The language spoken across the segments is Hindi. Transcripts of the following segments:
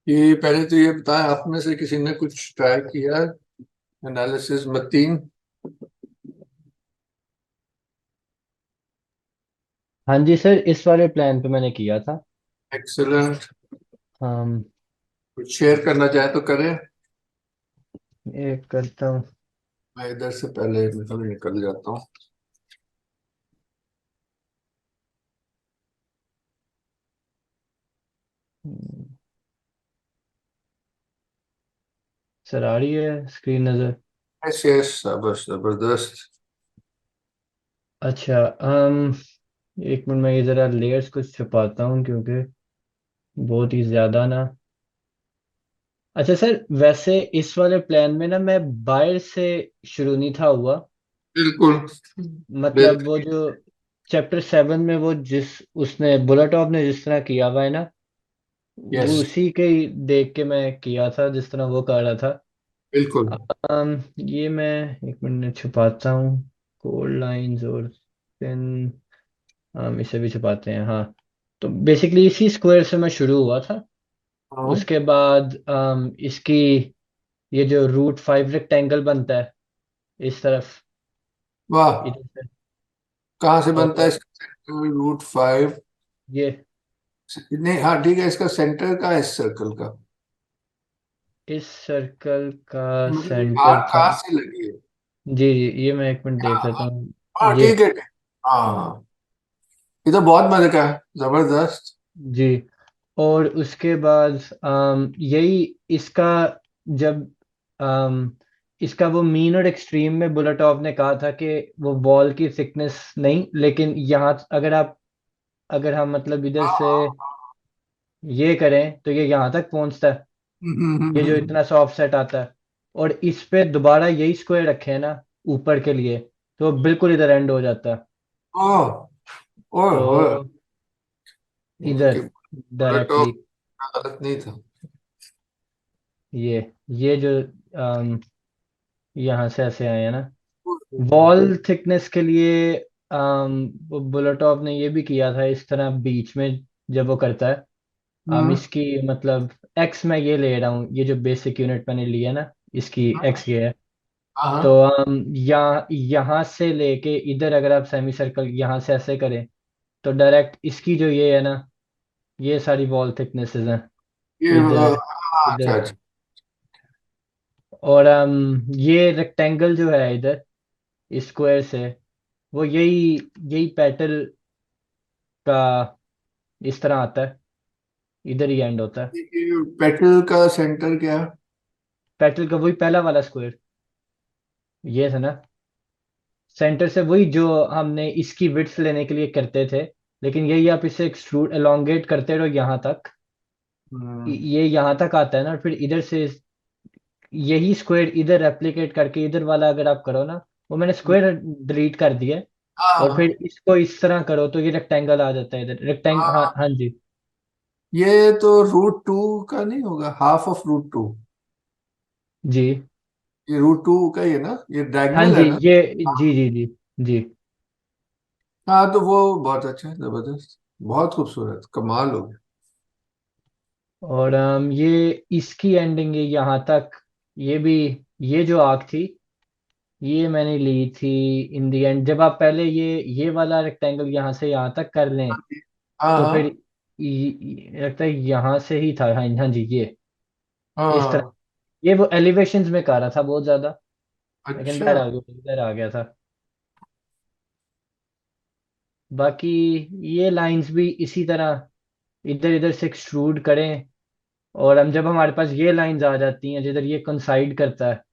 ये पहले तो ये बताएं, आप में से किसी ने कुछ ट्राई किया एनालिसिस मतीन? हाँ जी सर, इस वाले प्लान पे मैंने किया था। एक्सेलेंट। हम कुछ शेयर करना चाहे तो करें। एक करता हूँ। मैं इधर से पहले मतलब निकल जाता हूँ। सर आ रही है स्क्रीन नज़र? यस यस, जबरदस्त। अच्छा। एक मिनट, मैं ये ज़रा लेयर्स कुछ छुपाता हूँ क्योंकि बहुत ही ज़्यादा ना। अच्छा सर, वैसे इस वाले प्लान में ना मैं बायर से शुरू नहीं था हुआ। बिल्कुल। मतलब वो बेहतरीन। जो चैप्टर 7 में वो जिस उसने बुलेटॉप ने जिस तरह किया हुआ है ना, वो यस। उसी के ही देख के मैं किया था जिस तरह वो कर रहा था। बिल्कुल। ये मैं एक मिनट छुपाता हूँ। कोल्ड लाइंस और फिर हम इसे भी छुपाते हैं, हाँ। तो बेसिकली इसी स्क्वायर से मैं शुरू हुआ था। हाँ। उसके बाद इसकी ये जो रूट 5 रेक्टेंगल बनता है इस तरफ, वाह। इधर से। कहाँ से बनता है और इसका √5? ये नहीं, हाँ ठीक है, इसका सेंटर का है इस सर्कल का। इस सर्कल का मतलब ये सेंटर आर्क था। कहाँ से लगी है? जी जी, ये मैं एक मिनट देख लेता हाँ हूँ। हाँ, ये ठीक है ठीक। हाँ हाँ, ये तो बहुत मजे का है, जबरदस्त। जी। और उसके बाद यही इसका जब इसका वो मीन और एक्सट्रीम में बुलेटॉप ने कहा था कि वो वॉल की थिकनेस नहीं, लेकिन यहाँ अगर हम मतलब इधर हाँ से हाँ। ये करें तो ये यहाँ तक पहुँचता है। ये जो हम्म। इतना सा ऑफसेट आता है, और इस पे दोबारा यही स्क्वायर रखे हैं ना ऊपर के लिए, तो बिल्कुल इधर एंड हो जाता है। ओह। ओए तो होए। इधर कि डायरेक्टली बुलेटॉप गलत नहीं था। ये जो यहाँ से ऐसे आए हैं ना, वॉल थिकनेस के लिए बुलेटॉप ने ये भी किया था इस तरह बीच में जब वो करता है। हम्म। इसकी मतलब एक्स मैं ये ले रहा हूँ, ये जो बेसिक यूनिट मैंने लिया ना, इसकी एक्स ये है। तो हाँ। यहाँ से लेके इधर अगर आप सेमी सर्कल यहाँ से ऐसे करें तो डायरेक्ट इसकी जो ये है ना, ये सारी वॉल थिकनेसेस हैं ये इधर, अच्छा इधर। अच्छा। और ये रेक्टेंगल जो है इधर स्क्वायर से, वो यही यही पेटल का इस तरह आता है, इधर ही एंड होता है। ये पेटल का सेंटर क्या है? पेटल का वही पहला वाला स्क्वायर, ये था ना। सेंटर से वही जो हमने इसकी विड्थ लेने के लिए करते थे, लेकिन यही आप इसे एक्सट्रूड एलोंगेट करते रहो यहाँ तक। हम्म। ये यहाँ तक आता है ना, फिर इधर से यही स्क्वायर इधर रेप्लिकेट करके इधर वाला अगर आप करो ना, वो मैंने स्क्वायर डिलीट कर दिया। और हाँ फिर इसको इस तरह करो तो ये रेक्टेंगल आ जाता है इधर, रेक्टेंगल, हाँ हाँ। हाँ जी। ये तो √2 का नहीं होगा, ½ √2? जी ये √2 का ही है ना, ये हाँ डायगनल जी, है ना? ये जी जी जी जी। हाँ तो वो बहुत अच्छा है, जबरदस्त। बहुत खूबसूरत, कमाल हो गया। और ये इसकी एंडिंग है यहाँ तक। ये भी, ये जो आर्क थी ये मैंने ली थी इन दी एंड। जब आप पहले ये वाला रेक्टेंगल यहाँ से यहाँ तक कर लें हाँ तो फिर हाँ लगता है यहाँ से ही था, हाँ हाँ जी, ये इस तरह। हाँ। ये वो एलिवेशंस में कर रहा था बहुत ज्यादा, लेकिन अच्छा। इधर आ गया था। बाकी ये लाइंस भी इसी तरह इधर इधर से एक्सट्रूड करें, और हम जब हमारे पास ये लाइंस आ जाती हैं जिधर ये कंसाइड करता है।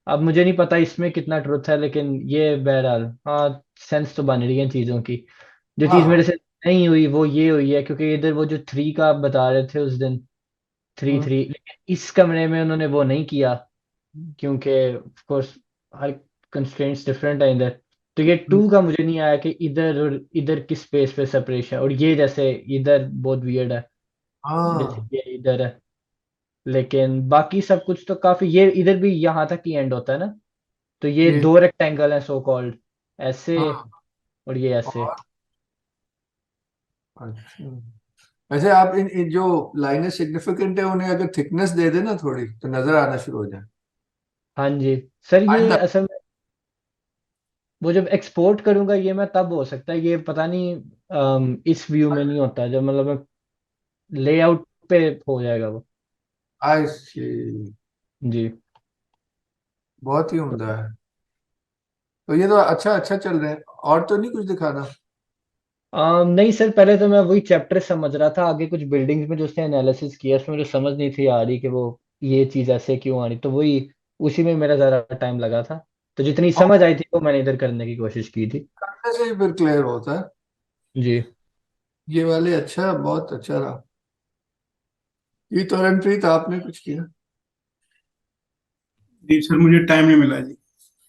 अब मुझे नहीं पता इसमें कितना ट्रुथ है, लेकिन ये बहरहाल हाँ, सेंस तो बन रही है चीज़ों की। जो चीज़ मेरे हाँ। से नहीं हुई वो ये हुई है, क्योंकि इधर वो जो 3 का आप बता रहे थे उस दिन, 3 3, लेकिन इस कमरे में उन्होंने वो नहीं किया, क्योंकि of course her constraints different है इधर। तो ये 2 का मुझे नहीं आया कि इधर और इधर की स्पेस पे सेपरेशन, और ये जैसे इधर बहुत वियर्ड है जैसे हाँ। ये इधर है। लेकिन बाकी सब कुछ तो काफी, ये इधर भी यहाँ तक ही एंड होता है ना। तो ये ये। 2 रेक्टेंगल हैं सो कॉल्ड, ऐसे हाँ। और ये ऐसे। और अच्छा। ऐसे आप इन जो लाइनें सिग्निफिकेंट है उन्हें अगर थिकनेस दे देना थोड़ी तो नजर आना शुरू हो जाए। हाँ जी सर, ये आइंदा। असल में वो जब एक्सपोर्ट करूंगा ये मैं तब हो सकता है, ये पता नहीं इस व्यू में नहीं होता, जब मतलब लेआउट पे हो जाएगा वो। आई सी। जी। बहुत ही तो उम्दा है। तो ये तो अच्छा अच्छा चल रहे हैं, और तो नहीं कुछ दिखाना? नहीं सर, पहले तो मैं वही चैप्टर समझ रहा था, आगे कुछ बिल्डिंग्स में जो उसने एनालिसिस किया उसमें मुझे समझ नहीं थी आ रही कि वो ये चीज़ ऐसे क्यों आ रही, तो वही उसी में मेरा ज़्यादा टाइम लगा था। तो जितनी और समझ आई थी वो मैंने इधर करने की कोशिश की थी। करने से ही फिर क्लियर होता है। जी। ये वाले अच्छा, बहुत अच्छा रहा। ये तो रणप्रीत आपने कुछ किया? जी सर, मुझे टाइम नहीं मिला जी,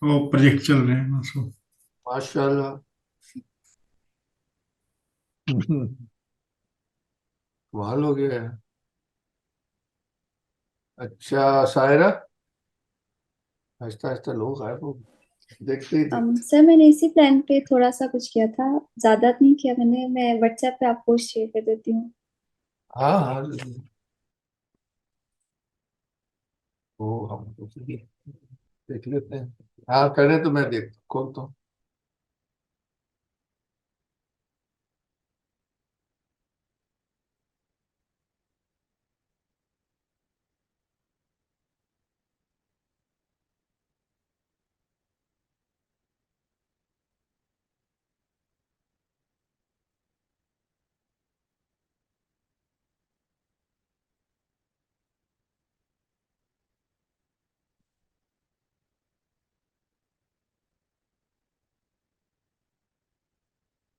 वो प्रोजेक्ट चल रहे हैं उसको। माशाल्लाह। कमाल हो गया है। अच्छा सायरा, आहिस्ता आहिस्ता लोग गायब हो गए, देखते ही देखते। सर मैंने इसी प्लान पे थोड़ा सा कुछ किया था, ज्यादा नहीं किया मैंने। मैं व्हाट्सएप पे आपको शेयर कर देती हूँ। हाँ हाँ। वो हम तो देख लेते हैं। हाँ करें तो मैं देख खोलता हूँ।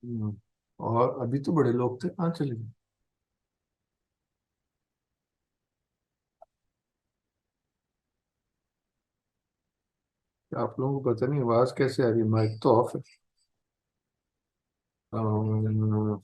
हम्म, और अभी तो बड़े लोग थे, कहाँ चले गए? आप लोगों को पता नहीं आवाज कैसे आ रही है, माइक तो ऑफ है। अम्म,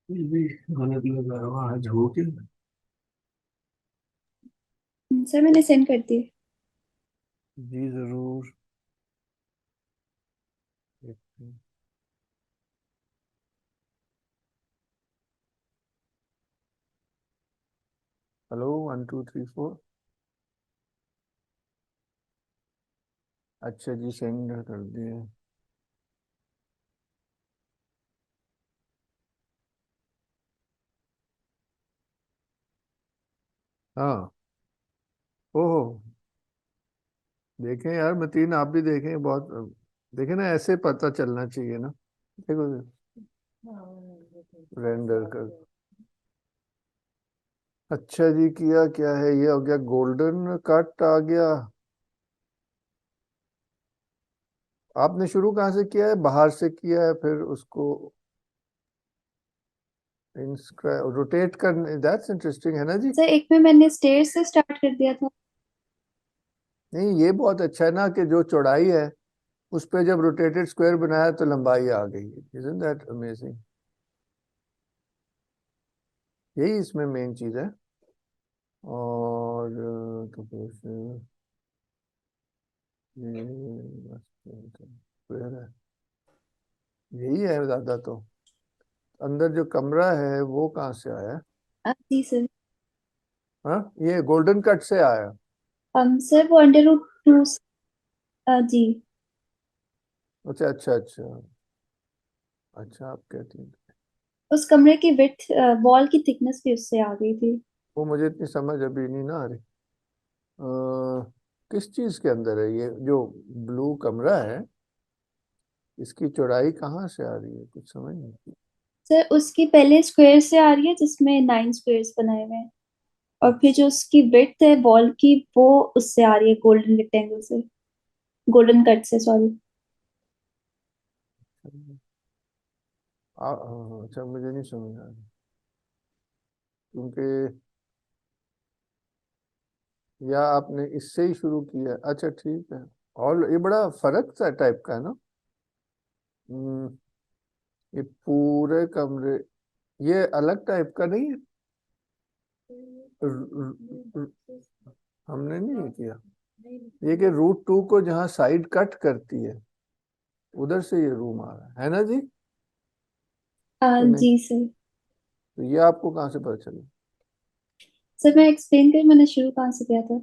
ये भी गलत लग रहा है, आज हो के। सर मैंने सेंड कर दिए। जी जरूर। हेलो 1 2 3 4। अच्छा जी, सेंड कर दिए। हाँ। ओहो। देखें यार मतीन, आप भी देखें, बहुत देखें ना, ऐसे पता चलना चाहिए ना। देखो रेंडर कर। अच्छा जी, किया क्या है, ये हो गया गोल्डन कट आ गया। आपने शुरू कहाँ से किया है, बाहर से किया है फिर उसको इंस्क्राइब रोटेट करने, दैट्स इंटरेस्टिंग है ना जी। सर एक में मैंने स्टेयर से स्टार्ट कर दिया था। नहीं ये बहुत अच्छा है ना कि जो चौड़ाई है उस पे जब रोटेटेड स्क्वायर बनाया तो लंबाई आ गई। Isn't that amazing? यही इसमें मेन चीज है। और तो फिर ये स्क्वायर है, यही है ज्यादा तो। अंदर जो कमरा है वो कहाँ से आया? जी सर। हाँ, ये गोल्डन कट से आया। सर वो √2। जी। अच्छा अच्छा अच्छा। अच्छा आप कहती हैं। उस कमरे की विड्थ, वॉल की थिकनेस भी उससे आ गई थी। वो मुझे इतनी समझ अभी नहीं ना आ रही। किस चीज के अंदर है ये जो ब्लू कमरा है, इसकी चौड़ाई कहाँ से आ रही है, कुछ समझ नहीं। सर उसकी पहले स्क्वायर से आ रही है जिसमें 9 स्क्वायर्स बनाए हुए हैं, और फिर जो उसकी विड्थ है वॉल की वो उससे आ रही है, गोल्डन रेक्टेंगल से, गोल्डन कट से, सॉरी। अच्छा मुझे नहीं समझ आ रही, क्योंकि या आपने इससे ही शुरू किया, अच्छा ठीक है। और ये बड़ा फर्क सा टाइप का है ना। हम्म, ये पूरे कमरे, ये अलग टाइप का नहीं है, हमने नहीं किया ये कि रूट 2 को जहाँ साइड कट करती है उधर से ये रूम आ रहा है ना जी? तो नहीं, जी सर। तो ये आपको कहाँ से पता चला? सर मैं एक्सप्लेन कर, मैंने शुरू कहाँ से किया था,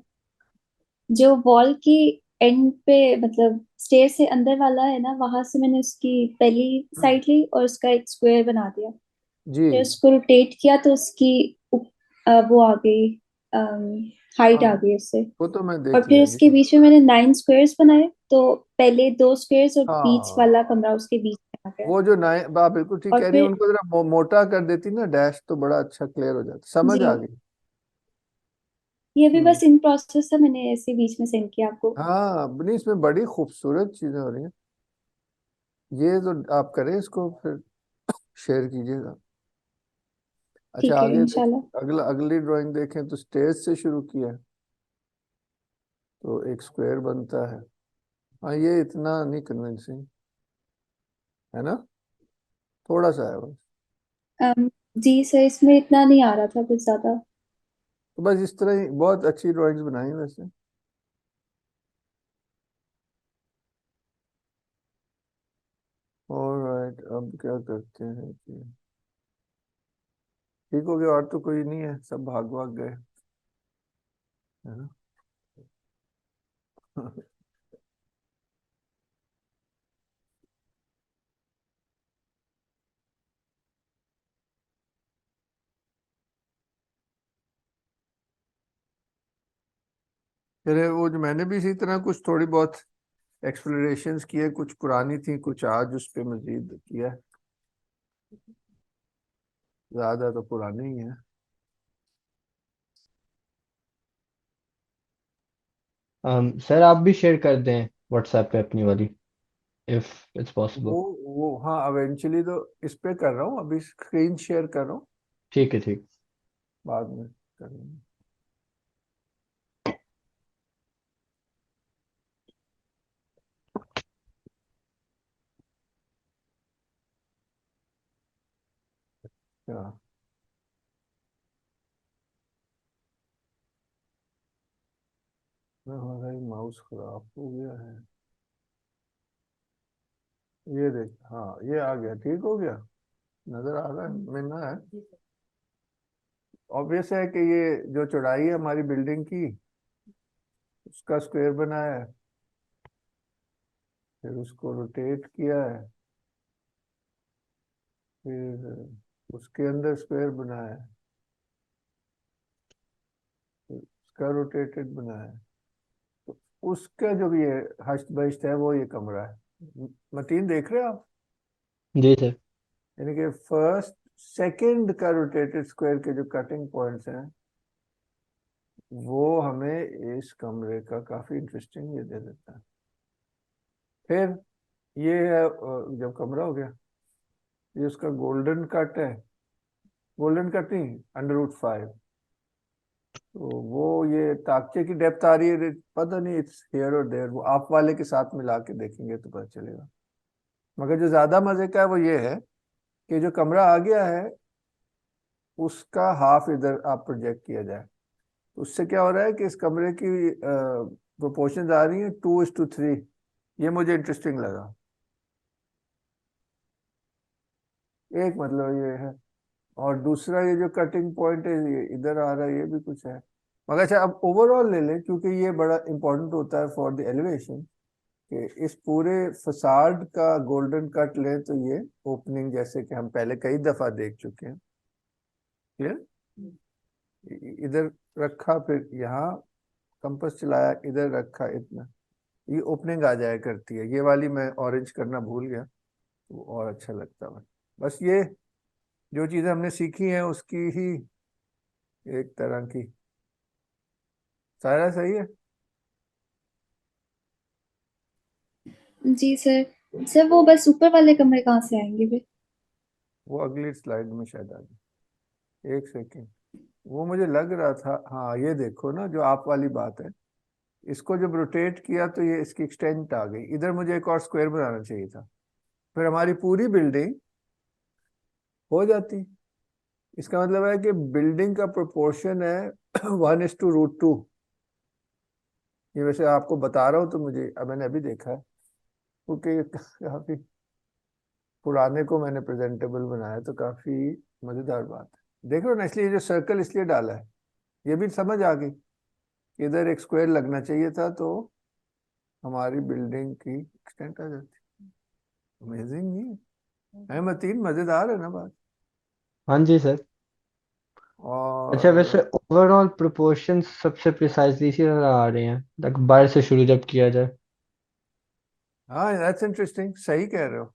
जो वॉल की एंड पे मतलब स्टेयर से अंदर वाला है ना, वहां से मैंने उसकी पहली साइड ली और उसका एक स्क्वायर बना दिया। जी फिर उसको रोटेट किया तो उसकी वो आ गई, हाइट आ हाँ, गई उससे। वो तो मैं और देख फिर लिया उसके जी। बीच में मैंने 9 स्क्वायर्स बनाए, तो पहले 2 स्क्वायर्स और बीच हाँ, वाला कमरा उसके बीच में आ गया। वो जो नाइन आप बिल्कुल ठीक और कह रही है, फिर उनको जरा मोटा कर देती ना डैश, तो बड़ा अच्छा क्लियर हो जाता, समझ जी, आ गई। ये भी हम्म, बस इन प्रोसेस था, मैंने ऐसे बीच में सेंड किया आपको। हाँ नहीं, इसमें बड़ी खूबसूरत चीजें हो रही हैं। ये तो आप करें इसको फिर शेयर कीजिएगा। अच्छा ठीक है आगे देख, इंशाल्लाह। अगली ड्राइंग देखें तो स्टेज से शुरू किया है तो एक स्क्वायर बनता है। हाँ ये इतना नहीं कन्विंसिंग है ना, थोड़ा सा है बस। जी सर, इसमें इतना नहीं आ रहा था कुछ ज्यादा। तो बस इस तरह ही बहुत अच्छी ड्राइंग्स बनाई वैसे। ऑलराइट, अब क्या करते हैं कि ठीक हो गया, और तो कोई नहीं है, सब भाग भाग गए, है ना? फिर वो जो मैंने भी इसी तरह कुछ थोड़ी बहुत एक्सप्लोरेशंस किए, कुछ पुरानी थी, कुछ आज उस पे मजीद किया है। ज्यादा तो पुरानी ही है। सर आप भी शेयर कर दें व्हाट्सएप पे अपनी वाली, इफ इट्स पॉसिबल। वो हाँ, इवेंचुअली तो इस पे कर रहा हूँ, अभी स्क्रीन शेयर कर रहा हूँ, ठीक है, ठीक। बाद में करेंगे। क्या हमारा ही माउस खराब हो गया है, ये देख, हाँ ये आ गया, ठीक हो गया, नजर आ रहा है, मिलना है। ऑब्वियस है कि ये जो चौड़ाई है हमारी बिल्डिंग की, उसका स्क्वायर बनाया है, फिर उसको रोटेट किया है, फिर उसके अंदर स्क्वायर बनाया है, फिर उसका रोटेटेड बनाया है, तो उसका जो ये हश्त बश्त है वो ये कमरा है। मतीन देख रहे हो आप? जी सर। यानी कि फर्स्ट सेकंड का रोटेटेड स्क्वायर के जो कटिंग पॉइंट्स हैं वो हमें इस कमरे का काफी इंटरेस्टिंग ये दे देता है। फिर ये है जब कमरा हो गया, ये उसका गोल्डन कट है, गोल्डन कट नहीं, अंडर रूट 5, तो वो ये ताकचे की डेप्थ आ रही है, पता नहीं इट्स हियर और देयर, वो आप वाले के साथ मिला के देखेंगे तो पता चलेगा। मगर जो ज्यादा मजे का है वो ये है कि जो कमरा आ गया है उसका हाफ इधर आप प्रोजेक्ट किया जाए, तो उससे क्या हो रहा है कि इस कमरे की प्रोपोर्शंस आ रही हैं 2:3। ये मुझे इंटरेस्टिंग लगा, एक मतलब ये है। और दूसरा ये जो कटिंग पॉइंट है ये इधर आ रहा है, ये भी कुछ है। मगर अच्छा अब ओवरऑल ले लें, क्योंकि ये बड़ा इंपॉर्टेंट होता है फॉर द एलिवेशन, कि इस पूरे फसाड का गोल्डन कट लें तो ये ओपनिंग जैसे कि हम पहले कई दफा देख चुके हैं, क्लियर, इधर रखा, फिर यहाँ कंपास चलाया, इधर रखा, इतना ये ओपनिंग आ जाया करती है। ये वाली मैं ऑरेंज करना भूल गया, तो और अच्छा लगता है। बस ये जो चीजें हमने सीखी हैं उसकी ही एक तरह की, सारा सही है। जी सर। सर वो बस ऊपर वाले कमरे कहाँ से आएंगे फिर? वो अगली स्लाइड में शायद आ गई, एक सेकेंड, वो मुझे लग रहा था, हाँ ये देखो ना जो आप वाली बात है, इसको जब रोटेट किया तो ये इसकी एक्सटेंट आ गई, इधर मुझे एक और स्क्वायर बनाना चाहिए था, फिर हमारी पूरी बिल्डिंग हो जाती। इसका मतलब है कि बिल्डिंग का प्रोपोर्शन है 1:√2। ये वैसे आपको बता रहा हूँ तो मुझे अब मैंने अभी देखा है, क्योंकि काफी पुराने को मैंने प्रेजेंटेबल बनाया, तो काफी मजेदार बात है। देख रहे हो ना, इसलिए जो सर्कल इसलिए डाला है, ये भी समझ आ गई। इधर एक स्क्वायर लगना चाहिए था तो हमारी बिल्डिंग की एक्सटेंट आ जाती। अमेजिंग नहीं है मतीन? मजेदार है ना बात। हाँ जी सर। अच्छा, और वैसे ओवरऑल प्रोपोर्शंस सबसे प्रिसाइजली इसी तरह आ रहे हैं, लाइक बाहर से शुरू जब किया जाए। हाँ, दैट्स इंटरेस्टिंग, सही कह रहे हो।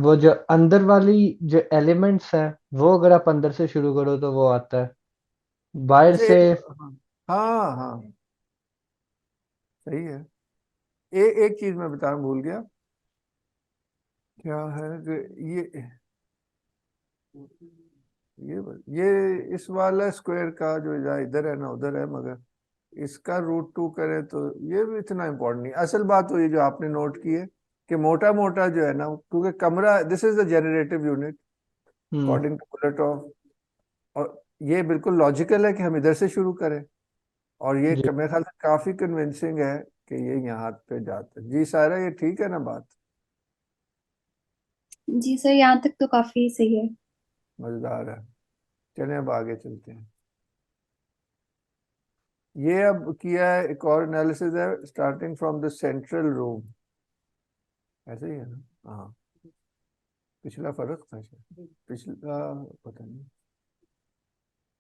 वो जो अंदर वाली जो एलिमेंट्स है, वो अगर आप अंदर से शुरू करो तो वो आता है बाहर अच्छा से। हाँ हाँ हाँ, सही है। एक चीज मैं बताना भूल गया, क्या है कि ये इस वाला स्क्वायर का जो इधर है ना उधर है, मगर इसका √2 करें तो ये भी इतना इम्पोर्टेंट नहीं। असल बात तो ये जो आपने नोट की है कि मोटा मोटा जो है ना, क्योंकि कमरा, this is the generative unit hmm. According to Bulatov, और ये बिल्कुल लॉजिकल है कि हम इधर से शुरू करें, और ये जी। मेरे ख्याल से काफी कन्विंसिंग है कि ये यहाँ पे जाता है। जी सारा, ये ठीक है ना बात? जी सर, यहाँ तक तो काफी सही है। मजेदार है। चलें अब आगे चलते हैं। ये अब किया है एक और एनालिसिस है, starting from the central room. ऐसे ही है ना? हाँ, पिछला फर्क था शायद, पिछला पता नहीं,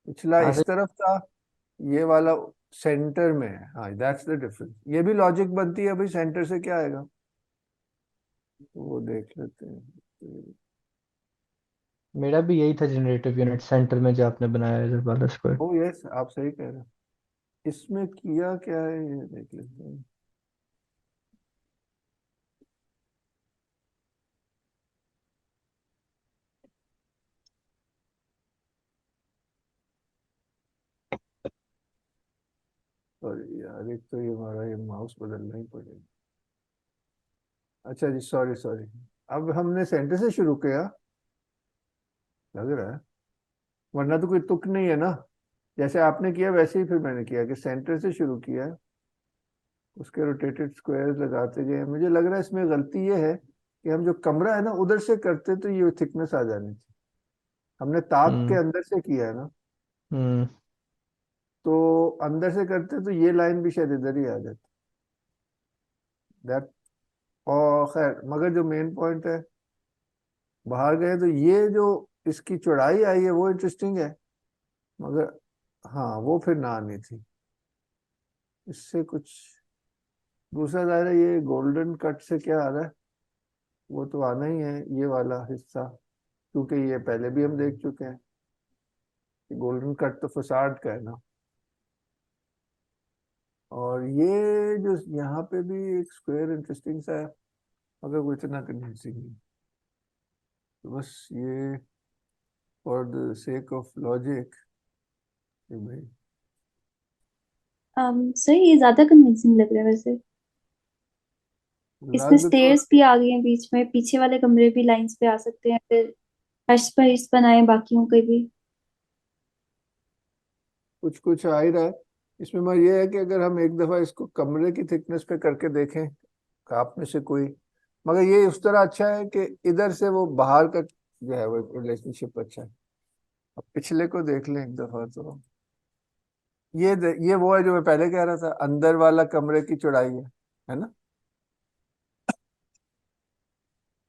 पिछला हाँ इस सर। तरफ था, ये वाला सेंटर में है। हाँ, दैट्स द डिफरेंस। ये भी लॉजिक बनती है भाई, सेंटर से क्या आएगा, तो वो देख लेते हैं। मेरा भी यही था जनरेटिव यूनिट, सेंटर में जो आपने बनाया है इधर वाला स्क्वायर। ओ यस, आप सही कह रहे हैं। इसमें किया क्या है ये देख लेते हैं। सॉरी यार, एक तो ये हमारा ये माउस बदलना ही पड़ेगा। अच्छा जी, सॉरी सॉरी। अब हमने सेंटर से शुरू किया लग रहा है, वरना तो कोई तुक नहीं है ना। जैसे आपने किया वैसे ही फिर मैंने किया कि सेंटर से शुरू किया, उसके रोटेटेड स्क्वायर लगाते गए। मुझे लग रहा है इसमें गलती ये है कि हम जो कमरा है ना उधर से करते तो ये थिकनेस आ जानी थी। हमने ताक के हम्म। अंदर से किया है ना, हम्म। तो अंदर से करते तो ये लाइन भी शायद इधर ही आ जाती। दैट, और खैर, मगर जो मेन पॉइंट है, बाहर गए तो ये जो इसकी चौड़ाई आई है वो इंटरेस्टिंग है, मगर हाँ वो फिर ना आनी थी। इससे कुछ दूसरा दायरा, ये गोल्डन कट से क्या आ रहा है, वो तो आना ही है ये वाला हिस्सा, क्योंकि ये पहले भी हम देख चुके हैं कि गोल्डन कट तो फसाड का है ना। और ये जो यहाँ पे भी एक स्क्वायर इंटरेस्टिंग सा है, मगर वो इतना कन्विंसिंग नहीं। तो बस ये for the sake of logic भाई, सर ये ज्यादा कन्विंसिंग लग रहा है वैसे। इसमें लग तो स्टेयर्स भी आ गई हैं बीच में, पीछे वाले कमरे भी लाइंस पे आ सकते हैं, फिर फर्श पर इस बनाए बाकियों के भी। कुछ कुछ आ ही रहा है इसमें। मगर ये है कि अगर हम एक दफा इसको कमरे की थिकनेस पे करके देखें, आप में से कोई, मगर ये उस तरह अच्छा है कि इधर से वो बाहर का जो है वो रिलेशनशिप अच्छा है। अब पिछले को देख लें एक दफा तो, ये वो है जो मैं पहले कह रहा था, अंदर वाला कमरे की चौड़ाई है ना।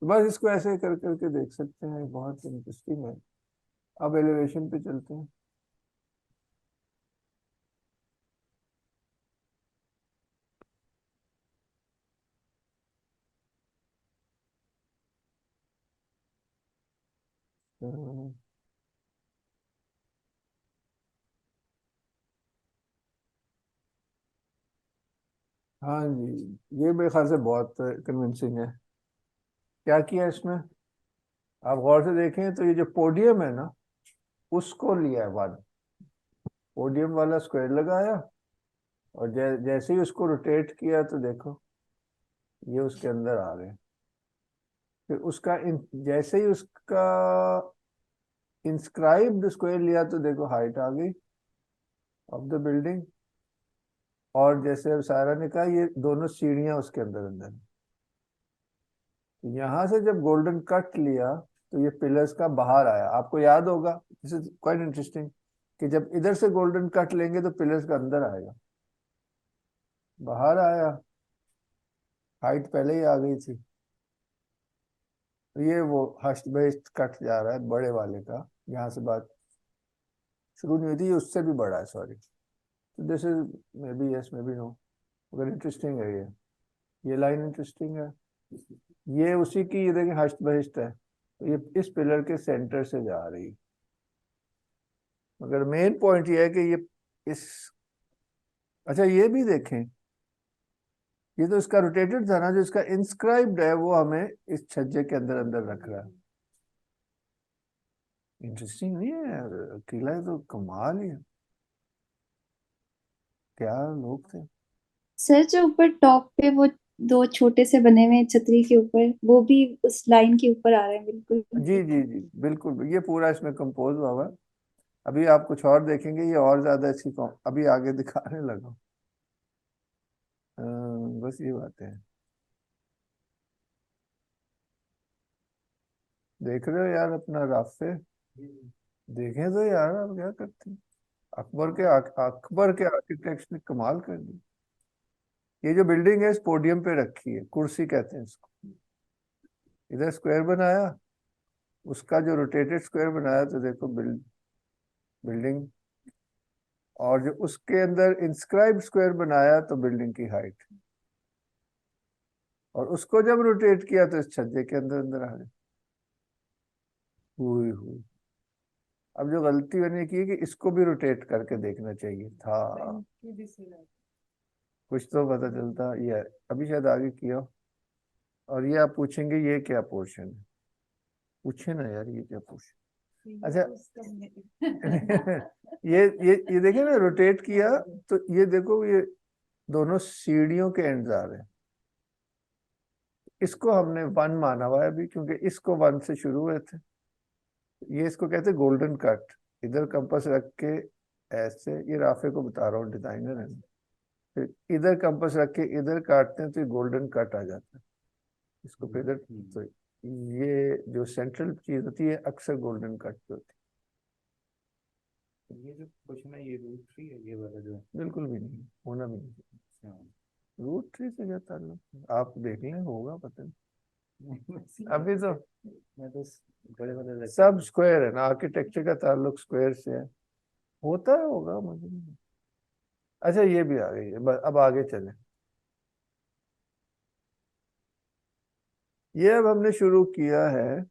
तो बस इसको ऐसे कर करके देख सकते हैं, बहुत इंटरेस्टिंग है। अब एलिवेशन पे चलते हैं। अह, हाँ जी, ये मेरे ख्याल से बहुत कन्विंसिंग है। क्या किया इसमें, आप गौर से देखें तो ये जो पोडियम है ना, उसको लिया है वन, पोडियम वाला स्क्वायर लगाया, और जैसे ही उसको रोटेट किया तो देखो ये उसके अंदर आ गए। फिर उसका जैसे ही उसका इंस्क्राइब्ड स्क्वायर लिया तो देखो हाइट आ गई ऑफ द बिल्डिंग, और जैसे अब सारा ने कहा ये दोनों सीढ़ियां उसके अंदर अंदर हैं। यहां से जब गोल्डन कट लिया तो ये पिलर्स का बाहर आया, आपको याद होगा, दिस इज क्वाइट इंटरेस्टिंग, कि जब इधर से गोल्डन कट लेंगे तो पिलर्स का अंदर आएगा, बाहर आया, हाइट पहले ही आ गई थी। तो ये वो हस्ट बेस्ट कट जा रहा है बड़े वाले का, यहाँ से बात शुरू नहीं हुई थी, ये उससे भी बड़ा है, सॉरी। तो this is may be yes may be no, मगर इंटरेस्टिंग है ये लाइन इंटरेस्टिंग है। ये उसी की, ये देखिए हस्ट बहिष्ट है, तो ये इस पिलर के सेंटर से जा रही है। मगर मेन पॉइंट ये है कि ये इस, अच्छा ये भी देखें, ये तो इसका रोटेटेड था ना, जो इसका इंस्क्राइब्ड है वो हमें इस छज्जे के अंदर अंदर रख रहा है। इंटरेस्टिंग नहीं है यार, अकेला है तो कमाल ही है, क्या लोग थे। सर जो ऊपर टॉप पे वो दो छोटे से बने हुए हैं छतरी के ऊपर, वो भी उस लाइन के ऊपर आ रहे हैं बिल्कुल। जी जी जी बिल्कुल, ये पूरा इसमें कंपोज हुआ हुआ है। अभी आप कुछ और देखेंगे, ये और ज्यादा अच्छी अभी आगे दिखाने लगा। बस ये बात है, देख रहे हो यार अपना रास्ते, देखें तो यार आप क्या करते हैं। अकबर के आर्किटेक्ट्स ने कमाल कर दी। ये जो बिल्डिंग है इस पोडियम पे रखी है, कुर्सी कहते हैं इसको, इधर स्क्वायर बनाया, उसका जो रोटेटेड स्क्वायर बनाया, तो देखो बिल्डिंग, और जो उसके अंदर इंस्क्राइब स्क्वायर बनाया तो बिल्डिंग की हाइट, और उसको जब रोटेट किया तो इस छज्जे के अंदर अंदर आ गए। हुई हुई। अब जो गलती मैंने की है कि इसको भी रोटेट करके देखना चाहिए था, कुछ तो पता चलता। ये अभी शायद आगे किया, और ये आप पूछेंगे ये क्या पोर्शन है, पूछे ना यार ये क्या पोर्शन। अच्छा ये देखिए ना, रोटेट किया तो ये देखो, ये दोनों सीढ़ियों के एंड्स आ रहे हैं। इसको हमने 1 माना हुआ है अभी, क्योंकि इसको 1 से शुरू हुए थे। ये इसको कहते हैं गोल्डन कट, इधर कंपास रख के ऐसे, ये राफे को बता रहा हूँ, डिजाइनर है, फिर इधर कंपास रख के इधर काटते हैं तो ये गोल्डन कट आ जाता है, इसको फिर इधर, तो ये जो सेंट्रल चीज होती है अक्सर गोल्डन कट पे होती ये जो क्वेश्चन है ये रूट थ्री है, ये वाला जो है। है। बिल्कुल भी नहीं, होना भी नहीं, रूट 3 से क्या ताल्लुक, आप देख लें, होगा पता नहीं। अभी तो मैं तो बड़े वाले सब स्क्वायर है ना, आर्किटेक्चर का ताल्लुक स्क्वायर से है, होता है होगा मुझे नहीं। अच्छा ये भी आ गई है, अब आगे चले। ये अब हमने शुरू किया है,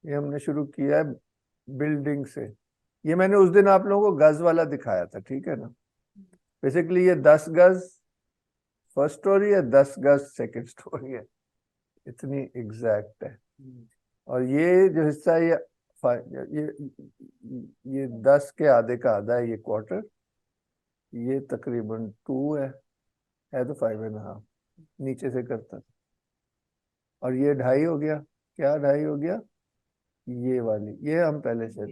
ये हमने शुरू किया है बिल्डिंग से। ये मैंने उस दिन आप लोगों को गज वाला दिखाया था, ठीक है ना। बेसिकली ये 10 गज फर्स्ट स्टोरी है, 10 गज सेकंड स्टोरी है, इतनी एग्जैक्ट है। और ये जो हिस्सा है ये 10 के आधे का आधा है, ये क्वार्टर, ये तकरीबन 2 है तो 5.5 नीचे से करता। और ये 2.5 हो गया, क्या 2.5 हो गया, ये वाली, ये हम पहले से,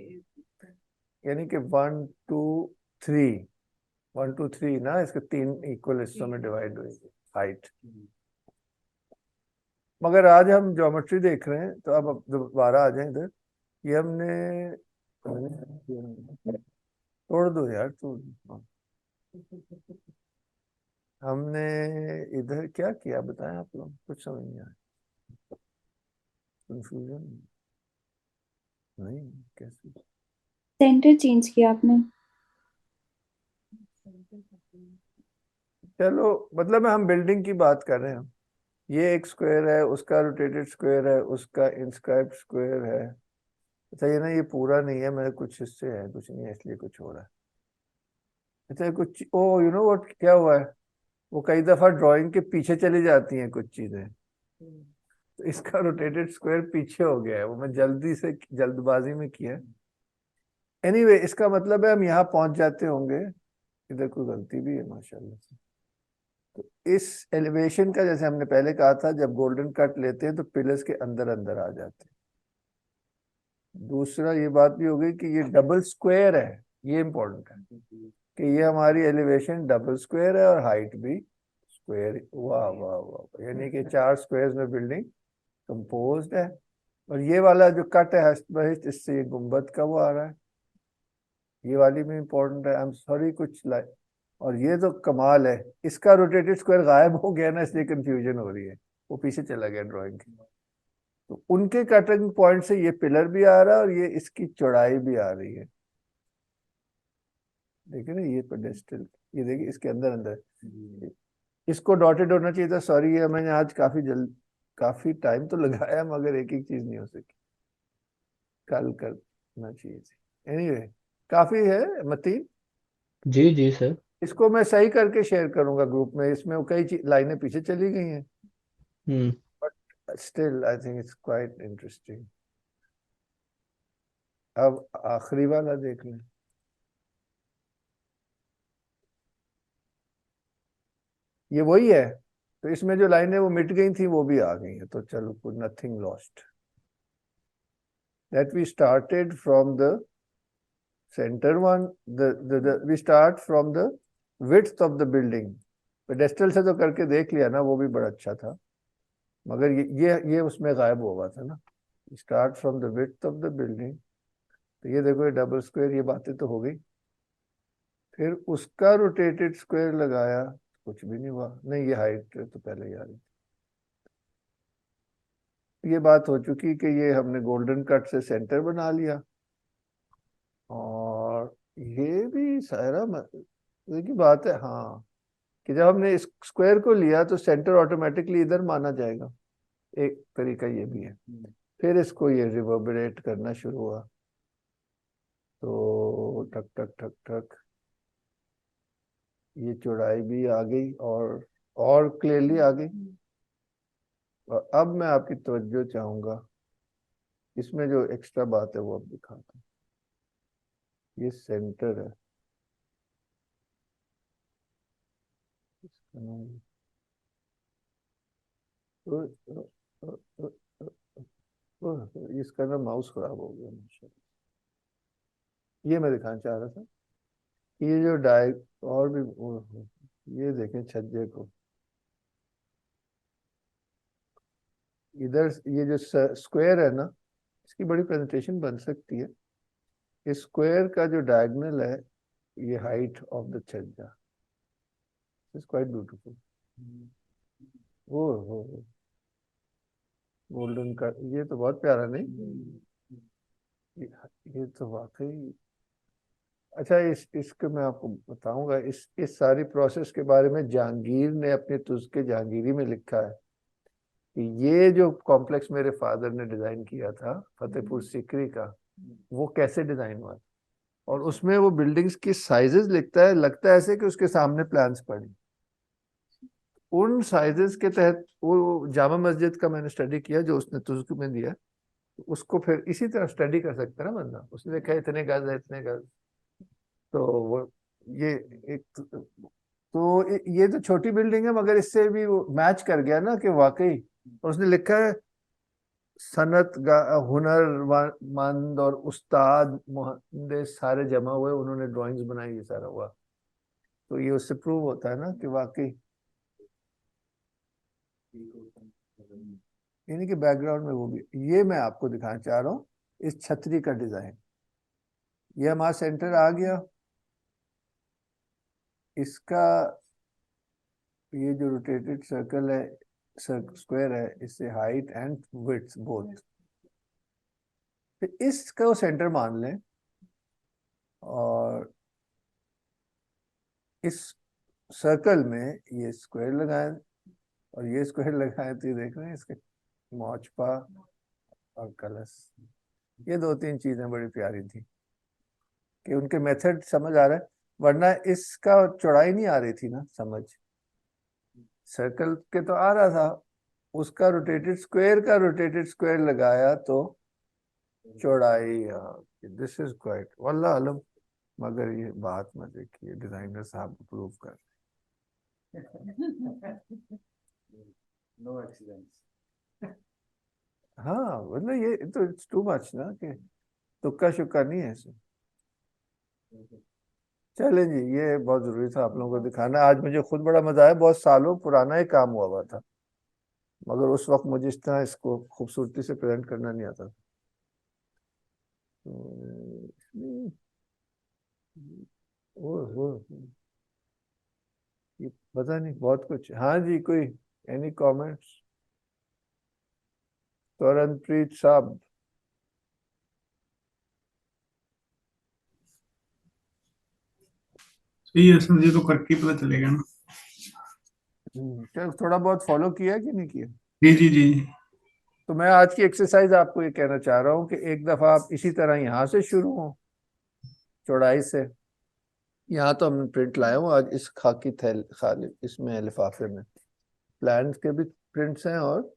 यानी कि 1 2 3 ना, इसके 3 इक्वल हिस्सों में डिवाइड हुई हाइट। मगर आज हम ज्योमेट्री देख रहे हैं, तो अब दोबारा आ जाए इधर। ये हमने तोड़ दो यार, तोड़ दो। हमने इधर क्या किया बताएं आप लोग, कुछ समझ नहीं आया, कंफ्यूजन नहीं, कैसे। सेंटर चेंज किया आपने। चलो, मतलब हम बिल्डिंग की बात कर रहे हैं, ये एक स्क्वायर है, उसका रोटेटेड स्क्वायर है, उसका इंस्क्राइब्ड स्क्वायर है। अच्छा ये ना, ये पूरा नहीं है, मेरे कुछ हिस्से हैं, कुछ नहीं है, इसलिए कुछ हो रहा है। अच्छा कुछ, ओ यू नो व्हाट क्या हुआ है, वो कई दफा ड्राइंग के पीछे चली जाती हैं कुछ चीजें, तो इसका रोटेटेड स्क्वायर पीछे हो गया है, वो मैं जल्दी से जल्दबाजी में किया। एनीवे इसका मतलब है हम यहाँ पहुंच जाते होंगे, इधर कोई गलती भी है माशाल्लाह से। तो इस एलिवेशन का जैसे हमने पहले कहा था, जब गोल्डन कट लेते हैं तो पिलर्स के अंदर अंदर आ जाते हैं। दूसरा ये बात भी हो गई कि ये डबल स्क्वायर है, ये इंपॉर्टेंट है कि ये हमारी एलिवेशन डबल स्क्वायर है और हाइट भी स्क्वायर। वाह वाह वाह, यानी कि 4 स्क्वायर्स में बिल्डिंग कंपोज्ड है। और ये वाला जो कट है हस्त बहिष्ट, इससे ये गुंबद का वो आ रहा है, ये वाली भी इंपॉर्टेंट है। आई एम सॉरी कुछ लाइक, और ये तो कमाल है, इसका रोटेटेड स्क्वायर गायब हो गया ना, इसलिए कंफ्यूजन हो रही है, वो पीछे चला गया ड्राइंग के। तो उनके कटिंग पॉइंट से ये पिलर भी आ रहा है और ये इसकी चौड़ाई भी आ रही है। देखिए ना ये पेडेस्टल, ये देखिए इसके अंदर अंदर, इसको डॉटेड होना चाहिए था। सॉरी, ये मैंने आज काफी टाइम तो लगाया मगर एक एक चीज नहीं हो सकी, कल करना चाहिए थी। एनीवे काफी है मतीन, जी जी सर। इसको मैं सही करके शेयर करूंगा ग्रुप में। इसमें कई लाइनें पीछे चली गई हैं, hmm. But still I think it's quite interesting. अब आखिरी वाला देख लें। ये वही है, तो इसमें जो लाइनें वो मिट गई थी वो भी आ गई हैं, तो चलो nothing lost. That we started from the center one, we start from the width of the building। Pedestal से तो करके देख लिया ना, वो भी बड़ा अच्छा था, मगर ये उसमें गायब हो गया था ना। Start from the width of the building, तो ये देखो ये डबल स्क्वायर, ये बातें तो हो गई। फिर उसका रोटेटेड स्क्वायर लगाया, कुछ भी नहीं हुआ। नहीं, ये हाइट तो पहले ही आ रही, ये बात हो चुकी कि ये हमने गोल्डन कट से सेंटर बना लिया। और ये भी सारा की बात है, हाँ, कि जब हमने इस स्क्वायर को लिया तो सेंटर ऑटोमेटिकली इधर माना जाएगा, एक तरीका ये भी है। फिर इसको ये रिवर्बरेट करना शुरू हुआ, तो ठक ठक ठक ठक ये चौड़ाई भी आ गई और क्लियरली आ गई। और अब मैं आपकी तवज्जो चाहूंगा, इसमें जो एक्स्ट्रा बात है वो अब दिखाता हूँ। ये सेंटर है, इसका नाम इसका ना माउस खराब हो गया मुझे। ये मैं दिखाना चाह रहा था, ये जो डाय और भी ये देखें छज्जे को, इधर ये जो स्क्वायर है ना, इसकी बड़ी प्रेजेंटेशन बन सकती है। इस स्क्वायर का जो डायगोनल है, ये हाइट ऑफ द छज्जा इज क्वाइट ब्यूटीफुल। वो गोल्डन का ये तो बहुत प्यारा नहीं, ये तो वाकई अच्छा। इसके मैं आपको बताऊंगा, इस सारी प्रोसेस के बारे में जहांगीर ने अपने तुज़्के जहांगीरी में लिखा है कि ये जो कॉम्प्लेक्स मेरे फादर ने डिजाइन किया था फतेहपुर सीकरी का, वो कैसे डिजाइन हुआ। और उसमें वो बिल्डिंग्स की साइजेस लिखता है, लगता है ऐसे कि उसके सामने प्लान्स पड़े। उन साइजेस के तहत वो जामा मस्जिद का मैंने स्टडी किया जो उसने तुझको में दिया, उसको फिर इसी तरह स्टडी कर सकता है ना बंदा। उसने देखा इतने गज है, इतने गज, तो वो ये एक तो ये तो छोटी बिल्डिंग है मगर इससे भी वो मैच कर गया ना कि वाकई। और उसने लिखा है सनत हुनरमंद और उस्ताद मुहंदिस सारे जमा हुए, उन्होंने ड्राइंग्स बनाई, ये सारा हुआ। तो ये उससे प्रूव होता है ना कि वाकई, यानी कि बैकग्राउंड में वो भी। ये मैं आपको दिखाना चाह रहा हूँ इस छतरी का डिजाइन। ये हमारा सेंटर आ गया, इसका ये जो रोटेटेड सर्कल है, स्क्वायर है, इससे हाइट एंड विड्थ बोथ। फिर इसका सेंटर मान लें और इस सर्कल में ये स्क्वायर लगाएं और ये स्क्वायर लगाएं, तो ये देख रहे हैं इसके मौजपा और कलश। ये 2-3 चीजें बड़ी प्यारी थी कि उनके मेथड समझ आ रहा है, वरना इसका चौड़ाई नहीं आ रही थी ना समझ। सर्कल के तो आ रहा था, उसका रोटेटेड स्क्वायर का रोटेटेड स्क्वायर लगाया तो चौड़ाई। दिस इज क्वाइट वल्लाह आलम, मगर ये बात मत देखिए, डिजाइनर साहब अप्रूव कर। No accidents. हाँ मतलब ये तो इट्स टू मच ना कि तुक्का शुक्का नहीं है इसमें। चले जी, ये बहुत जरूरी था आप लोगों को दिखाना। आज मुझे खुद बड़ा मजा आया, बहुत सालों पुराना ही काम हुआ था, मगर उस वक्त मुझे इस तरह इसको खूबसूरती से प्रेजेंट करना नहीं आता। तो, वो ये पता नहीं बहुत कुछ। हाँ जी, कोई एनी कमेंट्स? करणप्रीत साहब। सही है सर, ये तो करके ही पता चलेगा ना। क्या थोड़ा बहुत फॉलो किया कि नहीं किया? जी जी जी। तो मैं आज की एक्सरसाइज आपको ये कहना चाह रहा हूँ कि एक दफा आप इसी तरह यहाँ से शुरू हो, चौड़ाई से। यहाँ तो हमने प्रिंट लाया हूँ आज, इस खाकी थैल खाली इसमें है लिफाफे में, प्लान के भी प्रिंट्स हैं और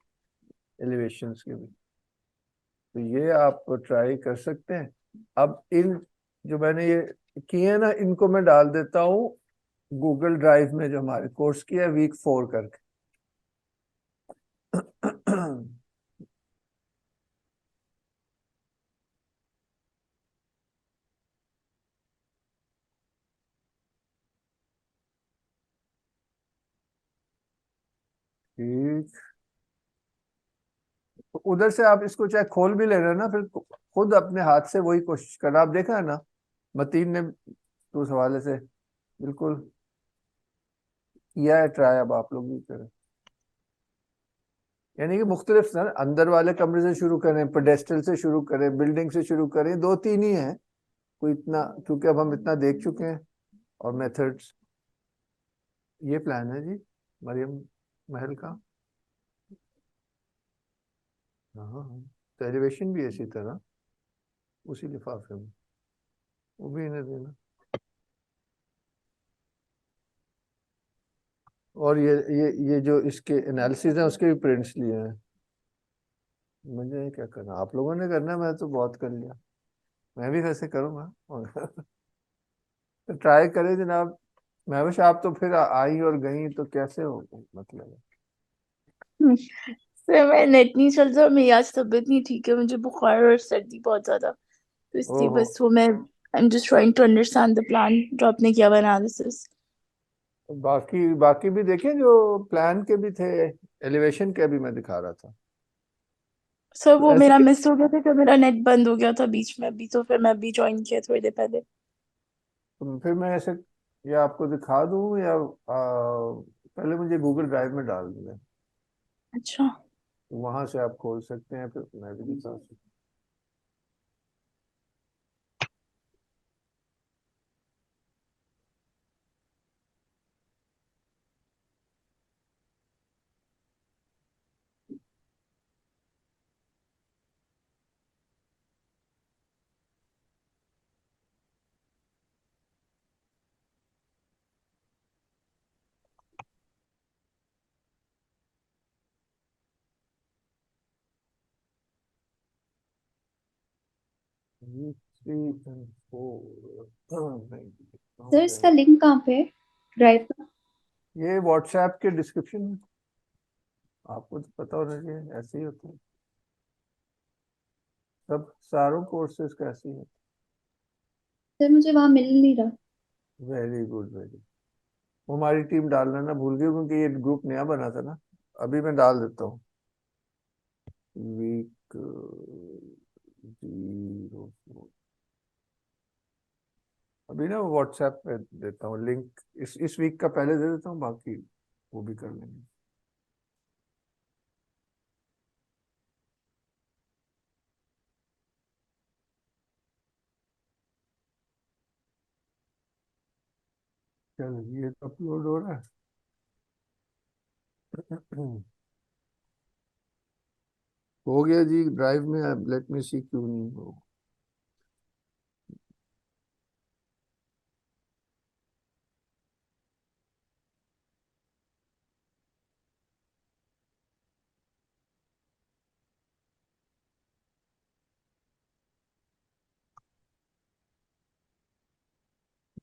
एलिवेशंस के भी। तो ये आप ट्राई कर सकते हैं। अब इन जो मैंने ये किए हैं ना, इनको मैं डाल देता हूँ गूगल ड्राइव में, जो हमारे कोर्स की है वीक 4 करके। ठीक, तो उधर से आप इसको चाहे खोल भी ले रहे हैं ना, फिर खुद अपने हाथ से वही कोशिश करना। आप देखा है ना, मतीन ने तो उस हवाले से बिल्कुल किया है ट्राई, अब आप लोग भी करें। यानी कि मुख्तलिफ सर, अंदर वाले कमरे से शुरू करें, पेडेस्टल से शुरू करें, बिल्डिंग से शुरू करें, दो तीन ही हैं कोई इतना, क्योंकि अब हम इतना देख चुके हैं। और मेथड्स, ये प्लान है जी मरियम महल का। हाँ हाँ, तो एलिवेशन भी इसी तरह उसी लिफाफे में, वो भी इन्हें देना। और ये जो इसके एनालिसिस हैं उसके भी प्रिंट्स लिए हैं। मुझे क्या करना, आप लोगों ने करना है, मैं तो बहुत कर लिया, मैं भी वैसे करूँगा। तो ट्राई करें जनाब। महविश आप तो फिर आई और गई, तो कैसे हो मतलब? सर मैं नेट नहीं चल रहा, मेरी आज तबीयत नहीं ठीक है, मुझे बुखार और सर्दी बहुत ज्यादा, तो इसलिए ओहो, बस वो मैं I am just trying to understand the plan जो आपने किया हुआ एनालिसिस। तो बाकी बाकी भी देखें जो प्लान के भी थे, एलिवेशन के भी मैं दिखा रहा था। सर तो वो ऐसे मेरा मिस हो गया था कि मेरा नेट बंद हो गया था बीच में अभी, तो फिर मैं अभी ज्वाइन किया थोड़ी देर पहले। तो फिर मैं ऐसे या आपको दिखा दूं, या पहले मुझे गूगल ड्राइव में डाल दूंगा, अच्छा। वहां से आप खोल सकते हैं, फिर मैं भी दिखा सकता हूँ। 3 and 4 सर इसका लिंक कहाँ पे है ड्राइव का? ये व्हाट्सएप के डिस्क्रिप्शन में, आपको तो पता होना चाहिए, ऐसे ही होता है सब, सारों कोर्सेज का ऐसे ही होता सर मुझे वहां मिल नहीं रहा। है। Very good, very. वो हमारी टीम डालना ना भूल गई, क्योंकि ये ग्रुप नया बना था ना। अभी मैं डाल देता हूँ वीक 0। अभी ना व्हाट्सएप पे देता हूँ लिंक, इस वीक का पहले दे देता हूँ, बाकी वो भी कर लेंगे। चलो ये तो अपलोड हो रहा है। हो गया जी ड्राइव में। अब लेट मी सी क्यों नहीं हो।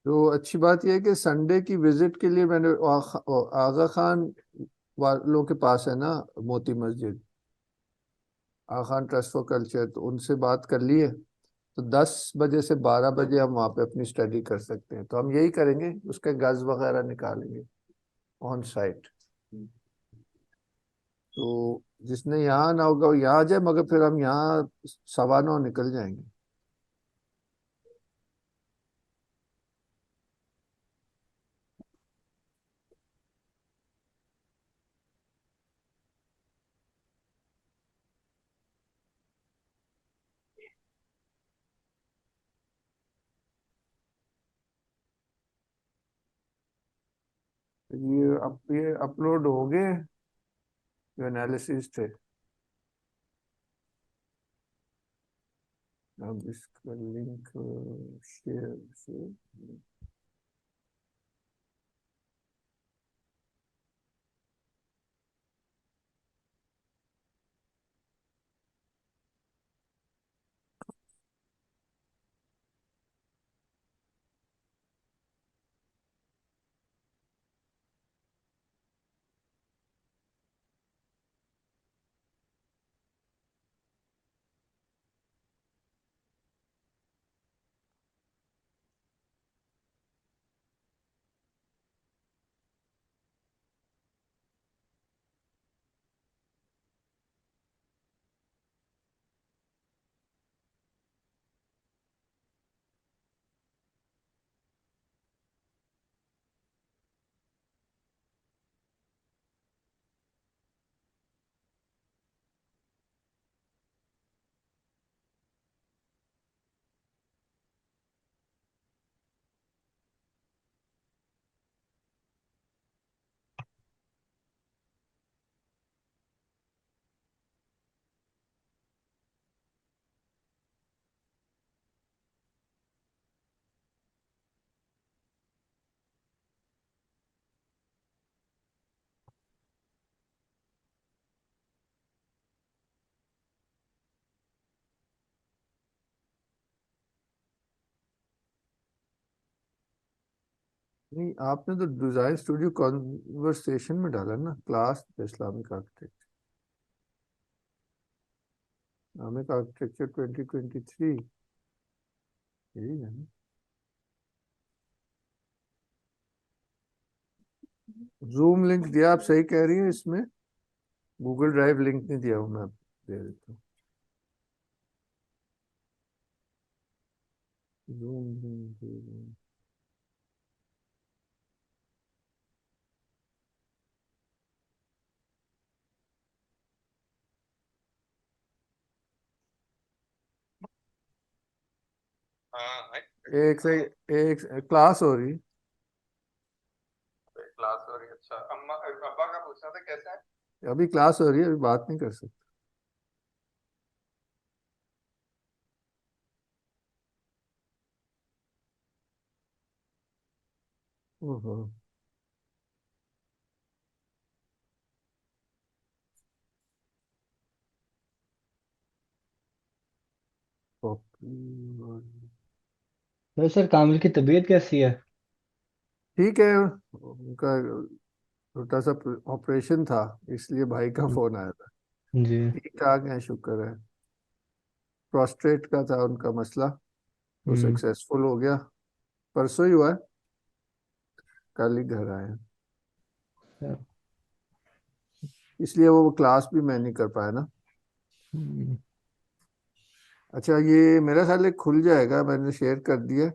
तो अच्छी बात यह है कि संडे की विजिट के लिए मैंने आगा खान वालों के पास है ना मोती मस्जिद, आगा खान ट्रस्ट फॉर कल्चर, तो उनसे बात कर लिए। तो 10 बजे से 12 बजे हम वहाँ पे अपनी स्टडी कर सकते हैं, तो हम यही करेंगे, उसके गज वगैरह निकालेंगे ऑन साइट। तो जिसने यहाँ ना होगा वो यहाँ आ जाए, मगर फिर हम यहाँ 9:15 निकल जाएंगे। ये अपलोड हो गए जो एनालिसिस थे। अब इसका लिंक शेयर से नहीं, आपने तो डिजाइन स्टूडियो कॉन्वर्सेशन में डाला ना, class Islamic architecture, Islamic architecture 2023, यही है ना। जूम लिंक दिया, आप सही कह रही हैं, इसमें गूगल ड्राइव लिंक नहीं दिया हूँ, मैं दे देता हूँ। जूम लिंक एक से एक क्लास हो रही, क्लास हो रही है। अच्छा, अम्मा अब्बा का पूछना था कैसे है? अभी क्लास हो रही है, अभी बात नहीं कर सकते। ओहो, copy। तो सर कामिल की तबीयत कैसी है? ठीक है, उनका छोटा सा ऑपरेशन था, इसलिए भाई का फोन आया था। जी। ठीक ठाक है, शुक्र है। प्रोस्टेट का था उनका मसला, तो हम्म। सक्सेसफुल हो गया, परसों ही हुआ है, कल ही घर आए हैं। इसलिए वो क्लास भी मैं नहीं कर पाया ना। हम्म। अच्छा, ये मेरा ख्याल है खुल जाएगा, मैंने शेयर कर दिया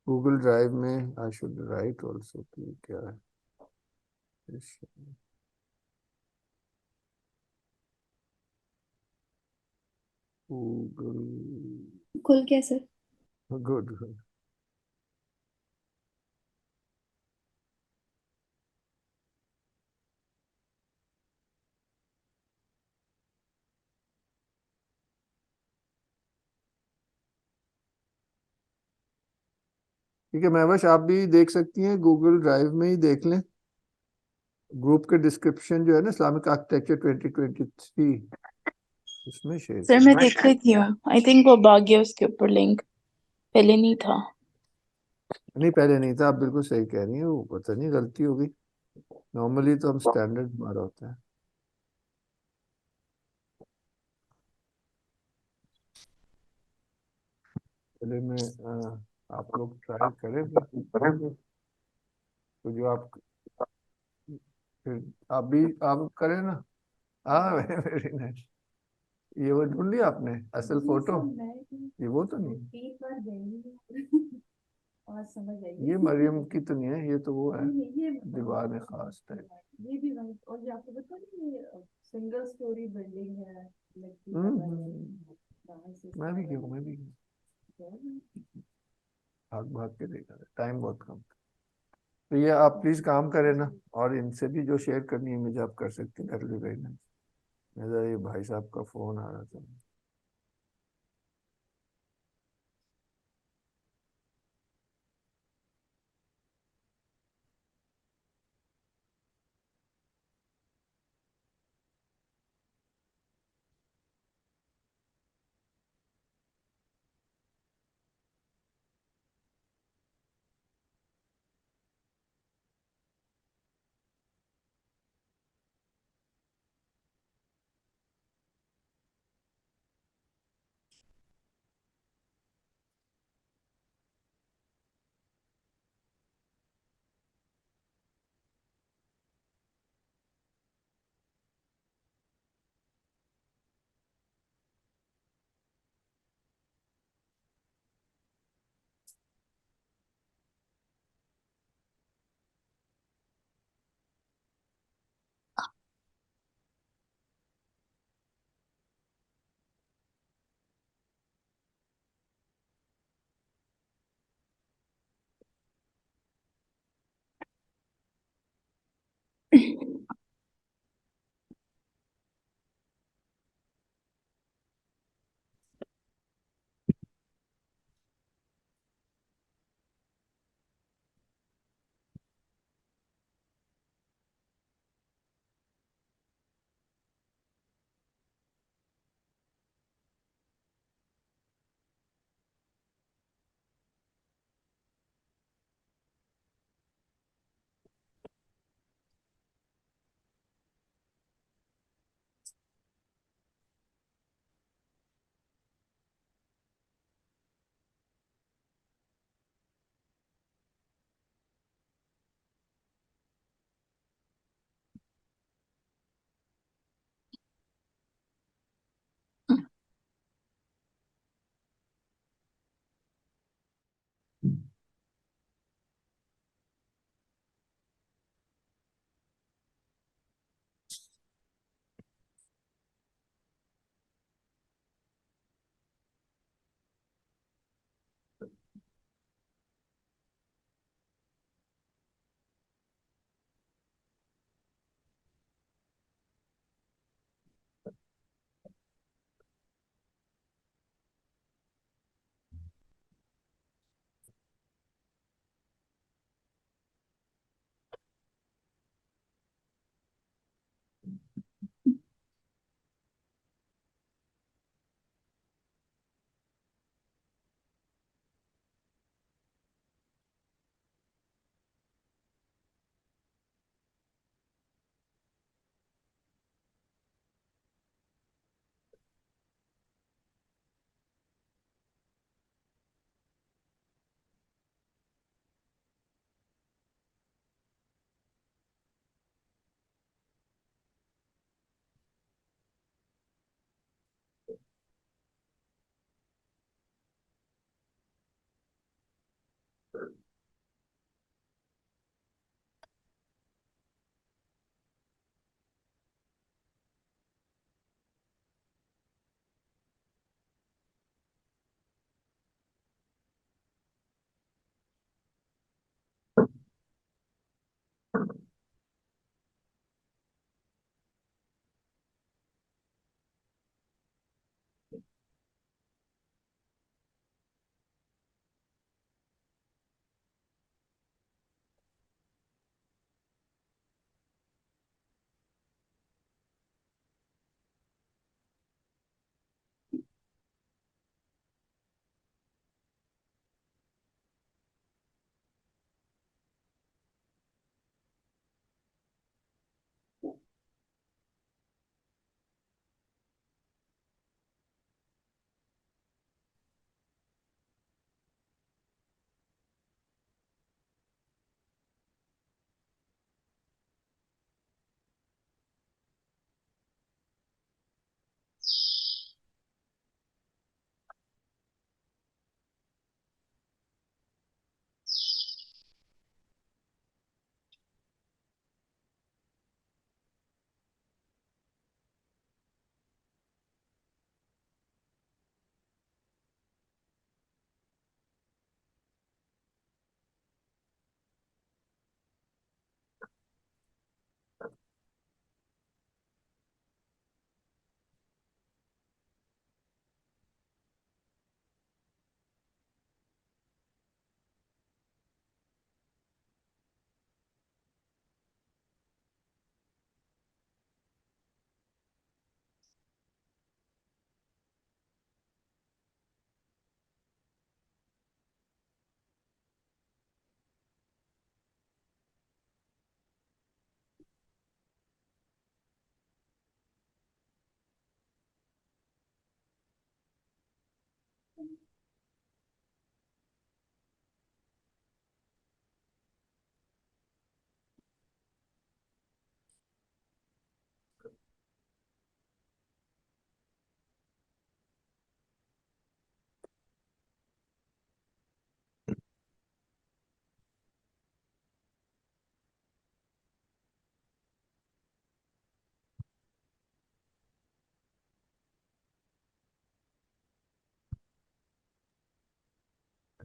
गूगल ड्राइव में। आई शुड राइट ऑल्सो कि क्या है गूगल। खुल गया सर। Good good. ठीक है महवश, आप भी देख सकती हैं, गूगल ड्राइव में ही देख लें, ग्रुप के डिस्क्रिप्शन जो है ना, इस्लामिक आर्किटेक्चर 2023, इसमें शेयर सर कर। मैं देख रही थी, आई थिंक वो भाग गया उसके ऊपर लिंक, पहले नहीं था। नहीं पहले नहीं था, आप बिल्कुल सही कह रही हैं, वो पता नहीं गलती होगी। नॉर्मली तो हम स्टैंडर्ड हमारा होता है। पहले मैं आप लोग ट्राई करें तो जो आप फिर आप भी आप करें ना। हाँ वेरी नाइस। ये वो ढूंढ लिया आपने असल फोटो? ये वो तो नहीं, एक बार गई और समझ आई। ये मरियम की तो नहीं है, ये तो वो है ये दीवार में खास टाइप। ये भी वही, और ये आपको पता नहीं, ये सिंगल स्टोरी बिल्डिंग है, लड़की हम्म का घर है, हम्म, बाहर से मैं भी भाग भाग के देखा था, टाइम बहुत कम था। तो ये आप प्लीज काम करें ना, और इनसे भी जो शेयर करनी है मुझे आप कर सकते हैं, that will be very nice. मेरा ये भाई साहब का फोन आ रहा था।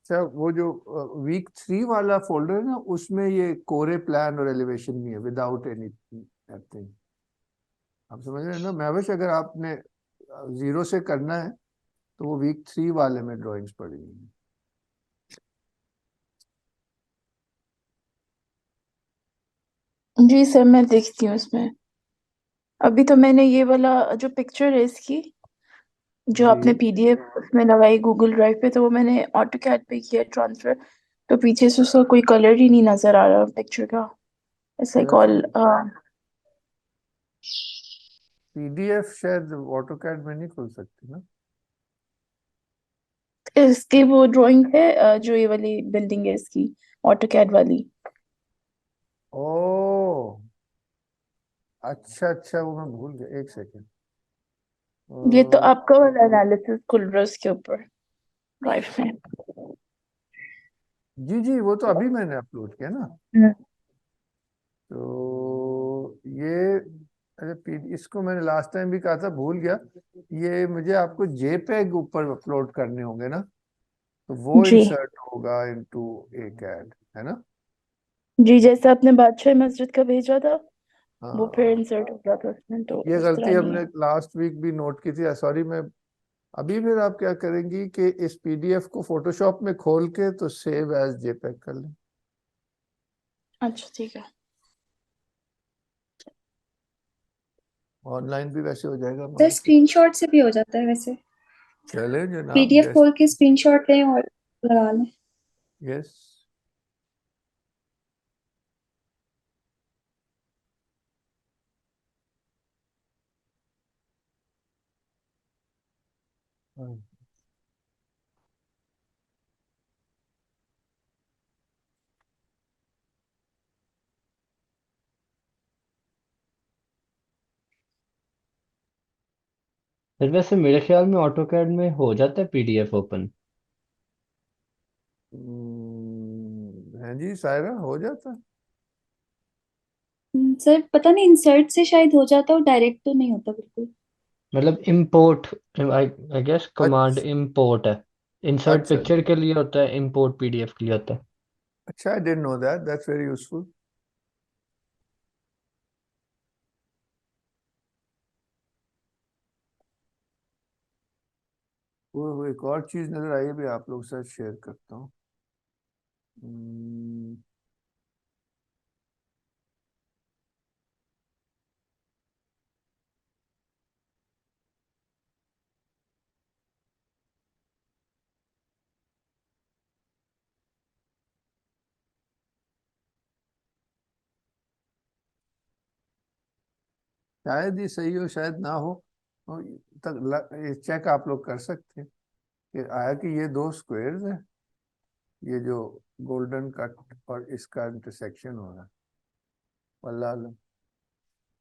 अच्छा, वो जो वीक 3 वाला फोल्डर है ना, उसमें ये कोरे प्लान और एलिवेशन भी है विदाउट एनी थिंग। आप समझ रहे हैं ना महवेश? अगर आपने 0 से करना है तो वो वीक 3 वाले में ड्राइंग्स पड़ी हुई हैं। जी सर, मैं देखती हूँ इसमें। अभी तो मैंने ये वाला जो पिक्चर है इसकी, जो आपने जी पीडीएफ उसमें लगाई गूगल ड्राइव पे, तो वो मैंने ऑटोकैड पे किया ट्रांसफर। तो पीछे से उसका कोई कलर ही नहीं नजर आ रहा पिक्चर का। इट्स लाइक ऑल पीडीएफ शायद ऑटोकैड में नहीं खुल सकती ना। इसकी वो ड्राइंग है जो ये वाली बिल्डिंग है इसकी, ऑटोकैड वाली। ओ अच्छा अच्छा, वो मैं भूल गया, एक सेकेंड। ये तो आपका वाला एनालिसिस खुल रहा है उसके ऊपर ड्राइव में। जी जी, वो तो अभी मैंने अपलोड किया ना। हम्म, तो ये अच्छा, इसको मैंने लास्ट टाइम भी कहा था, भूल गया। ये मुझे आपको जेपेग ऊपर अपलोड करने होंगे ना, तो वो जी इंसर्ट होगा इनटू ए कैड, है ना? जी, जैसे आपने बादशाह मस्जिद का भेजा था वो फिर हाँ, इंसर्ट हो गया था उसमें, तो ये उस गलती तरह नहीं हमने है। लास्ट वीक भी नोट की थी, सॉरी। मैं अभी फिर आप क्या करेंगी कि इस पीडीएफ को फोटोशॉप में खोल के तो सेव एज जेपेग कर लें। अच्छा ठीक है। ऑनलाइन भी वैसे हो जाएगा सर मगर स्क्रीनशॉट से भी हो जाता है वैसे। चले जनाब, पीडीएफ जैसे खोल के स्क्रीनशॉट लें और लगा लें। यस। फिर वैसे मेरे ख्याल में ऑटोकैड में हो जाता है पीडीएफ ओपन। हाँ जी सायरा, हो जाता है। सर पता नहीं, इंसर्ट से शायद हो जाता हो, डायरेक्ट तो नहीं होता बिल्कुल। मतलब import, I I guess command अच्छा इंपोर्ट है। इंसर्ट अच्छा पिक्चर के लिए होता है, इंपोर्ट पीडीएफ के लिए होता है। अच्छा, I didn't know that, that's very useful. वो एक और चीज नजर आई है, भी आप लोग के साथ शेयर करता हूँ। हम्म, शायद ये सही हो शायद ना हो, तो ये चेक आप लोग कर सकते हैं कि आया कि ये दो स्क्वायर्स हैं, ये जो गोल्डन कट और इसका इंटरसेक्शन हो रहा है। वल्लाह आलम,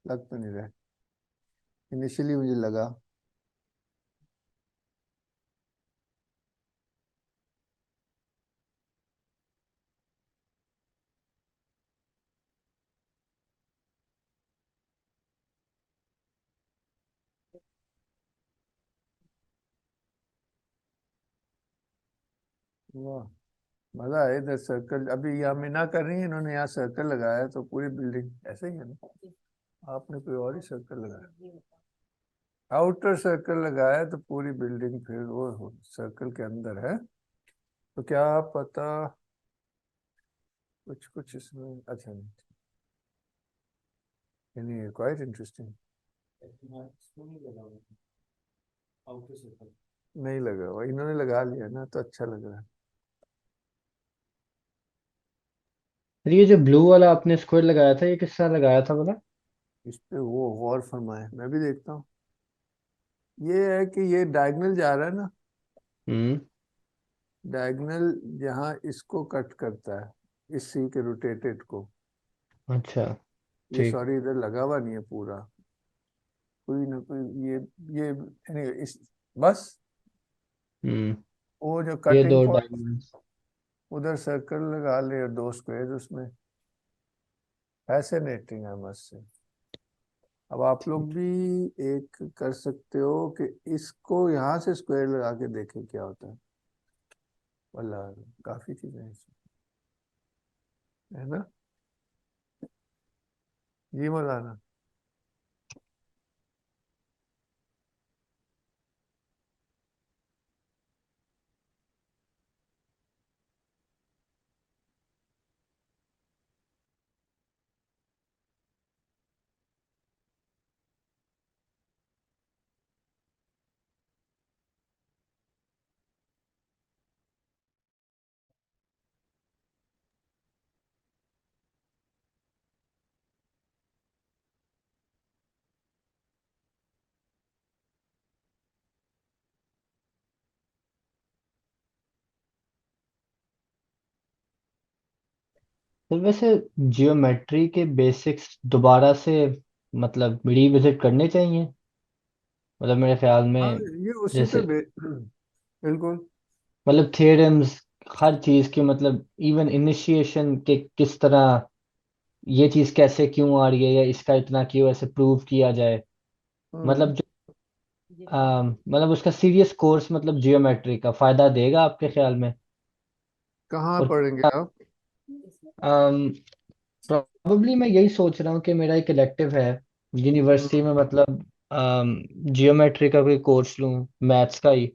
लग तो नहीं रहा, इनिशियली मुझे लगा। वाह, मजा आया इधर। सर्कल अभी यहाँ मीना कर रही है, इन्होंने यहाँ सर्कल लगाया तो पूरी बिल्डिंग ऐसे ही है ना। आपने कोई और ही सर्कल लगाया, आउटर सर्कल लगाया तो पूरी बिल्डिंग फिर वो सर्कल के अंदर है। तो क्या पता कुछ कुछ इसमें अच्छा नहीं, यानी क्वाइट इंटरेस्टिंग। नहीं लगा हुआ, इन्होंने लगा लिया ना तो अच्छा लग रहा है। फिर ये जो ब्लू वाला आपने स्क्वायर लगाया था, ये किस तरह लगाया था बोला? इस पे वो गौर फरमाए, मैं भी देखता हूँ। ये है कि ये डायगोनल जा रहा है ना, हम्म। डायगोनल जहाँ इसको कट करता है, इस सी के रोटेटेड को। अच्छा ये ठीक। सॉरी इधर लगा हुआ नहीं है पूरा, कोई ना कोई ये anyway, इस बस हम्म। वो जो ये कटिंग दो पॉइंट, डायमंड्स। उधर सर्कल लगा ले और दो स्क्वायर उसमें। फैसिनेटिंग है मस्त से। अब आप लोग भी एक कर सकते हो कि इसको यहाँ से स्क्वायर लगा के देखें क्या होता है। वाला काफी चीजें हैं इसमें, है ना जी मौलाना? तो वैसे जियोमेट्री के बेसिक्स दोबारा से मतलब रिविजिट करने चाहिए, मतलब मेरे ख्याल हाँ, में। ये उसी पे जैसे बिल्कुल। मतलब थ्योरम्स, हर चीज की, मतलब इवन इनिशिएशन के किस तरह ये चीज कैसे क्यों आ रही है, या इसका इतना क्यों ऐसे प्रूव किया जाए। हम्म, मतलब जो मतलब उसका सीरियस कोर्स, मतलब जियोमेट्री का फायदा देगा आपके ख्याल में? कहाँ और पढ़ेंगे आप? प्रॉब्ली मैं यही सोच रहा हूँ कि मेरा एक इलेक्टिव है यूनिवर्सिटी हम्म, में, मतलब जियोमेट्री का कोई कोर्स लूँ, मैथ्स का ही,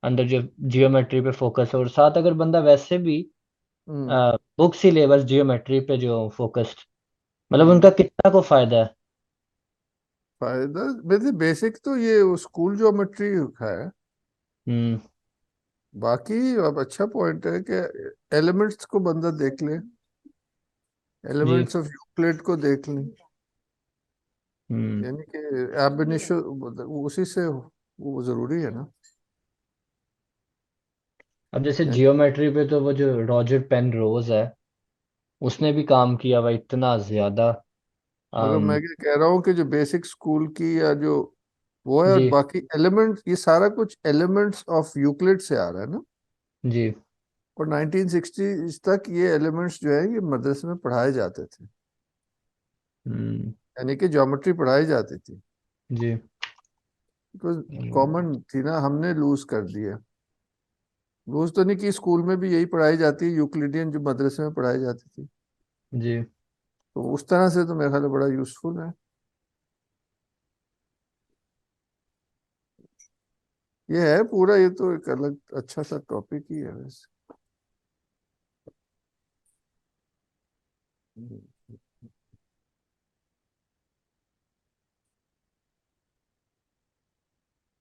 अंदर जो जियोमेट्री पे फोकस है, और साथ अगर बंदा वैसे भी हम्म, बुक सिलेबस जियोमेट्री पे जो फोकस्ड, मतलब हम्म। उनका कितना को फायदा है? फायदा वैसे बेसिक तो ये स्कूल ज्योमेट्री है। हम्म। बाकी अब अच्छा पॉइंट है कि एलिमेंट्स को बंदा देख ले, जी। एलिमेंट्स ऑफ यूक्लिड को देख ले, हम्म। यानी कि ab initio उसी से वो जरूरी है ना। अब जैसे यानी जियोमेट्री पे तो वो जो रॉजर पेन रोज है, उसने भी काम किया हुआ इतना ज्यादा। मगर अम, मैं क्या कह रहा हूँ कि जो बेसिक स्कूल की या जो वो है, और जी। बाकी एलिमेंट्स, ये सारा कुछ एलिमेंट्स ऑफ यूक्लिड से आ रहा है ना। जी। और 1960 तक ये एलिमेंट्स जो है ये मदरसे में पढ़ाए जाते थे, हम्म। यानी कि ज्योमेट्री पढ़ाई जाती थी। जी। बिकॉज कॉमन थी ना, हमने लूज कर दिया। लूज तो नहीं, कि स्कूल में भी यही पढ़ाई जाती है, यूक्लिडियन जो मदरसे में पढ़ाई जाती थी। जी। तो उस तरह से तो मेरे ख्याल में बड़ा यूजफुल है। ये है पूरा, ये तो एक अलग अच्छा सा टॉपिक ही है वैसे। हम्म,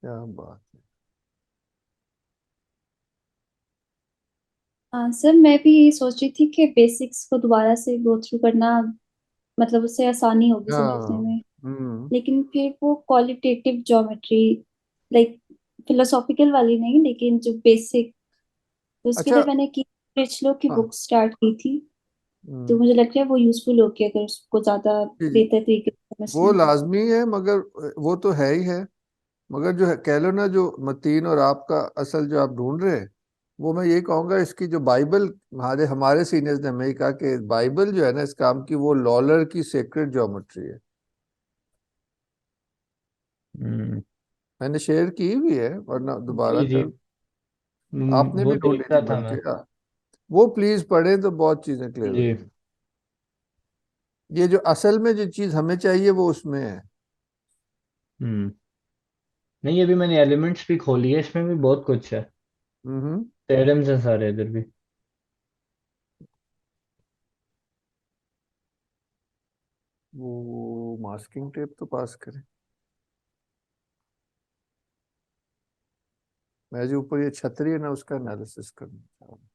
क्या बात है। हाँ सर, मैं भी यही सोच रही थी कि बेसिक्स को दोबारा से गो थ्रू करना, मतलब उससे आसानी होगी समझने हाँ। में। हम्म। लेकिन फिर वो क्वालिटेटिव ज्योमेट्री, लाइक फिलोसॉफिकल वाली नहीं, लेकिन जो बेसिक, उसके अच्छा। लिए मैंने की क्रिचलो की हाँ। बुक स्टार्ट की थी। तो हम्म, मुझे लगता है वो यूजफुल होगी अगर उसको ज्यादा जी जी, बेहतर तरीके से वो समझने। लाजमी है, मगर वो तो है ही है। मगर जो है, कह लो ना, जो मतीन और आपका असल जो आप ढूंढ रहे हैं, वो मैं यही कहूंगा, इसकी जो बाइबल, हमारे हमारे सीनियर्स ने हमें कहा कि बाइबल जो है ना इस काम की, वो लॉलर की सेक्रेड ज्योमेट्री है। हम्म। मैंने शेयर की भी है, वरना दोबारा जी। जी। कर, आपने वो भी ढूंढी देख थी रहा था बल्कि। मैं। हाँ, वो प्लीज पढ़ें तो बहुत चीजें क्लियर हो जी। जाएंगी। ये जो असल में जो चीज हमें चाहिए वो उसमें है। हम्म। नहीं, अभी मैंने एलिमेंट्स भी खोली है, इसमें भी बहुत कुछ है। हम्म। थ्योरम्स हैं सारे इधर भी। वो मास्किंग टेप तो पास करें। मैं जो ऊपर ये छतरी है ना, उसका एनालिसिस करना चाह रहा हूँ।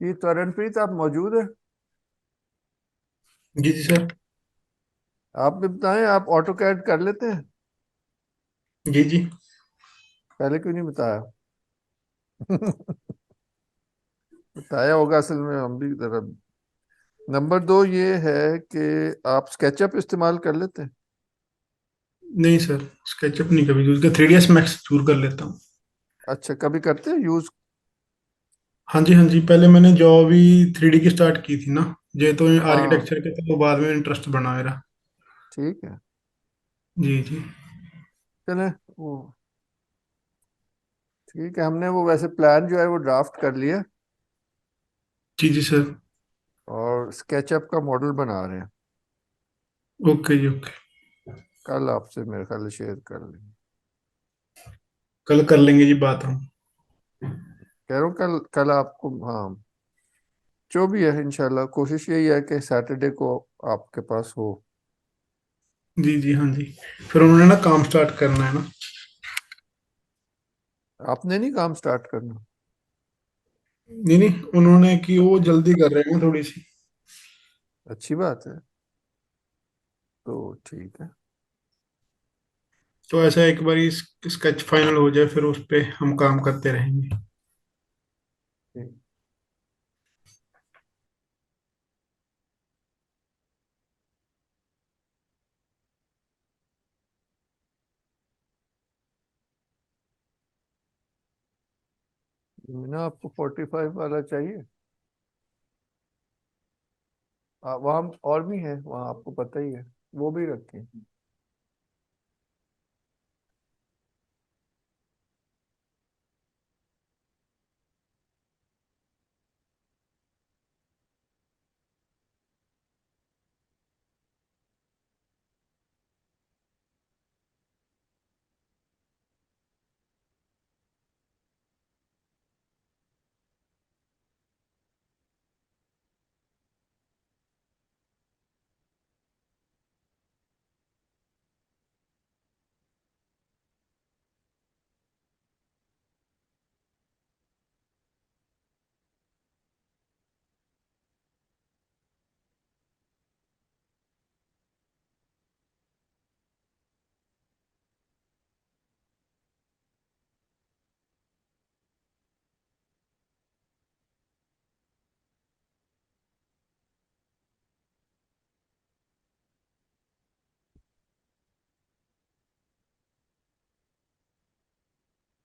ये तरणप्रीत, आप मौजूद है? जी जी सर। आप भी बताएं, आप ऑटो कैड कर लेते हैं? जी जी। पहले क्यों नहीं बताया? बताया होगा असल में, हम भी जरा। नंबर दो ये है कि आप स्केचअप इस्तेमाल कर लेते हैं? नहीं सर, स्केचअप नहीं कभी यूज किया, 3ds मैक्स जरूर कर लेता हूँ। अच्छा, कभी करते हैं यूज? हाँ जी पहले मैंने जॉब ही 3D की स्टार्ट की थी ना। ये तो हाँ आर्किटेक्चर के, तो बाद में इंटरेस्ट बना मेरा। ठीक है। जी। चले वो ठीक है, हमने वो वैसे प्लान जो है वो ड्राफ्ट कर लिया जी सर। और स्केचअप का मॉडल बना रहे हैं। ओके जी ओके। कल आपसे मेरे ख्याल शेयर कर लेंगे। कल कर लेंगे जी बात हम। कह रहा हूँ कल कल आपको, हाँ जो भी है इंशाल्लाह कोशिश यही है कि सैटरडे को आपके पास हो। जी हाँ जी। फिर उन्होंने ना काम स्टार्ट करना है ना। आपने नहीं काम स्टार्ट करना? नहीं उन्होंने कि वो जल्दी कर रहे हैं थोड़ी सी। अच्छी बात है, तो ठीक है। तो ऐसा एक बार स्केच फाइनल हो जाए, फिर उस पे हम काम करते रहेंगे। ठीक। ना आपको 45 वाला चाहिए? वहाँ और भी है, वहाँ आपको पता ही है, वो भी रखें।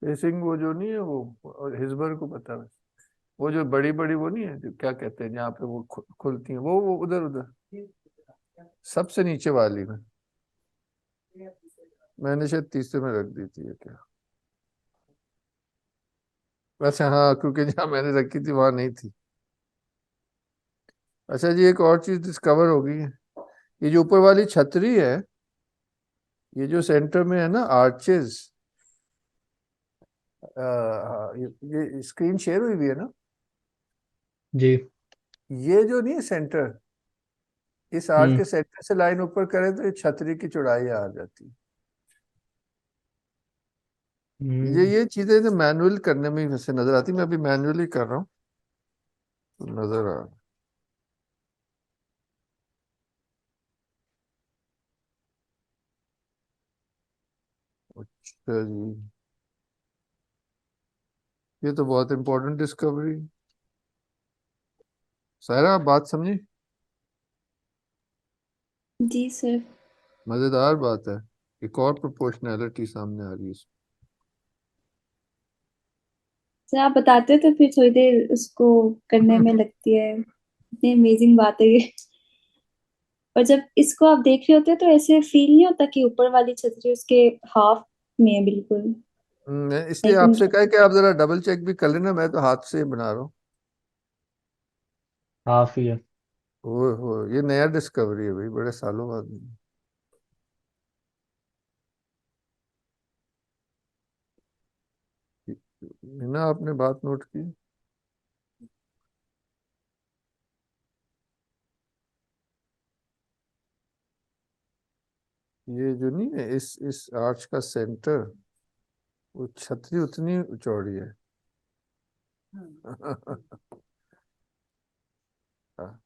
फेसिंग वो जो नहीं है वो, और हिजबर को पता है, वो जो बड़ी बड़ी वो नहीं है, जो क्या कहते हैं जहाँ पे वो खुलती है, वो उधर उधर सबसे नीचे वाली में। मैंने शायद तीसरे में रख दी थी, ये क्या? वैसे हाँ, क्योंकि जहाँ मैंने रखी थी वहां नहीं थी। अच्छा जी, एक और चीज डिस्कवर हो गई है। ये जो ऊपर वाली छतरी है, ये जो सेंटर में है ना आर्चेस, ये स्क्रीन शेयर हुई भी है ना? जी। ये जो नहीं है सेंटर, इस आर्च हम्म। के सेंटर से लाइन ऊपर करें तो ये छतरी की चौड़ाई आ जाती है। हम्म। ये चीजें जो मैनुअल करने में ही वैसे नजर आती, मैं अभी मैनुअली कर रहा हूँ तो नजर आ रहा। अच्छा जी, ये तो बहुत इंपॉर्टेंट डिस्कवरी। सारा आप बात समझी? जी सर। मजेदार बात है, एक और प्रोपोर्शनैलिटी सामने आ रही है सर आप बताते तो फिर थोड़ी देर उसको करने में इसमें। लगती है, इतनी अमेजिंग बात है ये। और जब इसको आप देख रहे होते हैं तो ऐसे फील नहीं होता कि ऊपर वाली छतरी उसके हाफ में है बिल्कुल। इसलिए लेकिन आपसे कहा कि आप जरा डबल चेक भी कर लेना, मैं तो हाथ से ही बना रहा हूँ। हाफ ही है। हो ये नया डिस्कवरी है भाई, बड़े सालों बाद। ना आपने बात नोट की, ये जो नहीं है इस आर्च का सेंटर, वो छतरी उतनी चौड़ी है। हाँ।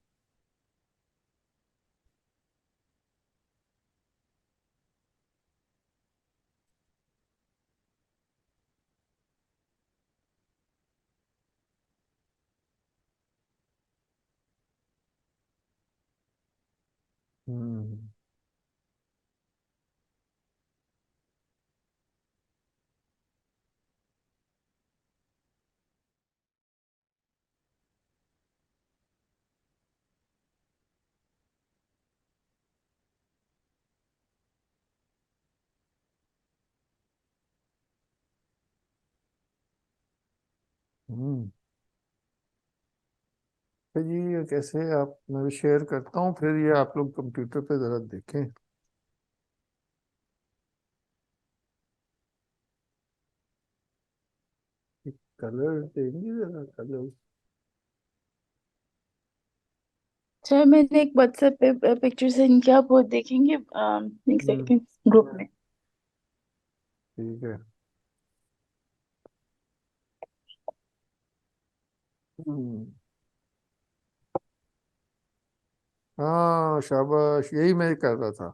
हम्म। हम्म तो जी ये कैसे आप, मैं भी शेयर करता हूँ, फिर ये आप लोग कंप्यूटर पे जरा देखें। कलर देंगे जरा, कलर। अच्छा, मैंने एक व्हाट्सएप पे पिक्चर सेंड किया, आप वो देखेंगे एक सेकंड ग्रुप में। ठीक है। हम्म हाँ शाबाश, यही मैं कर रहा था।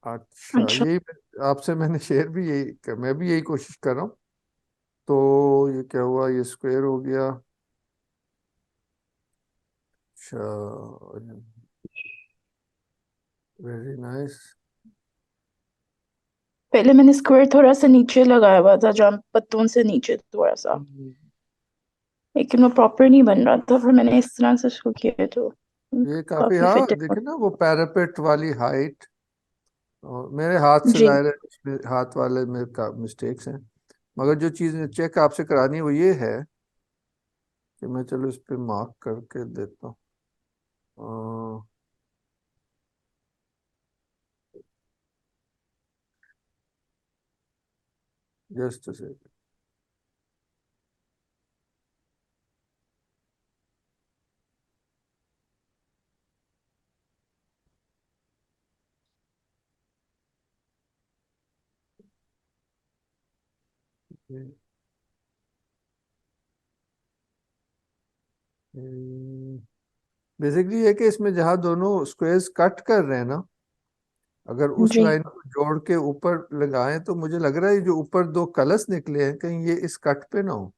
अच्छा, अच्छा, आपसे मैंने शेयर भी यही, मैं भी यही कोशिश कर रहा हूँ। तो ये क्या हुआ, ये स्क्वायर हो गया। अच्छा, वेरी नाइस। पहले मैंने स्क्वायर थोड़ा सा नीचे लगाया हुआ था, जहाँ पत्तों से नीचे थोड़ा सा, लेकिन वो प्रॉपर नहीं बन रहा था, फिर मैंने इस तरह से उसको किया तो ये काफी, काफी हाँ फिट है। देखे ना वो पैरापेट वाली हाइट, और मेरे हाथ से जी। जाहिर है इसमें हाथ वाले में का मिस्टेक्स हैं। मगर जो चीज़ चेक आपसे करानी है वो ये है कि मैं, चलो इस पे मार्क करके देता हूँ। जस्ट से बेसिकली ये कि इसमें जहाँ दोनों स्क्वेयर्स कट कर रहे हैं ना, अगर उस जी, लाइन को जोड़ के ऊपर लगाएं तो मुझे लग रहा है जो ऊपर दो कलर्स निकले हैं कहीं ये इस कट पे ना हो।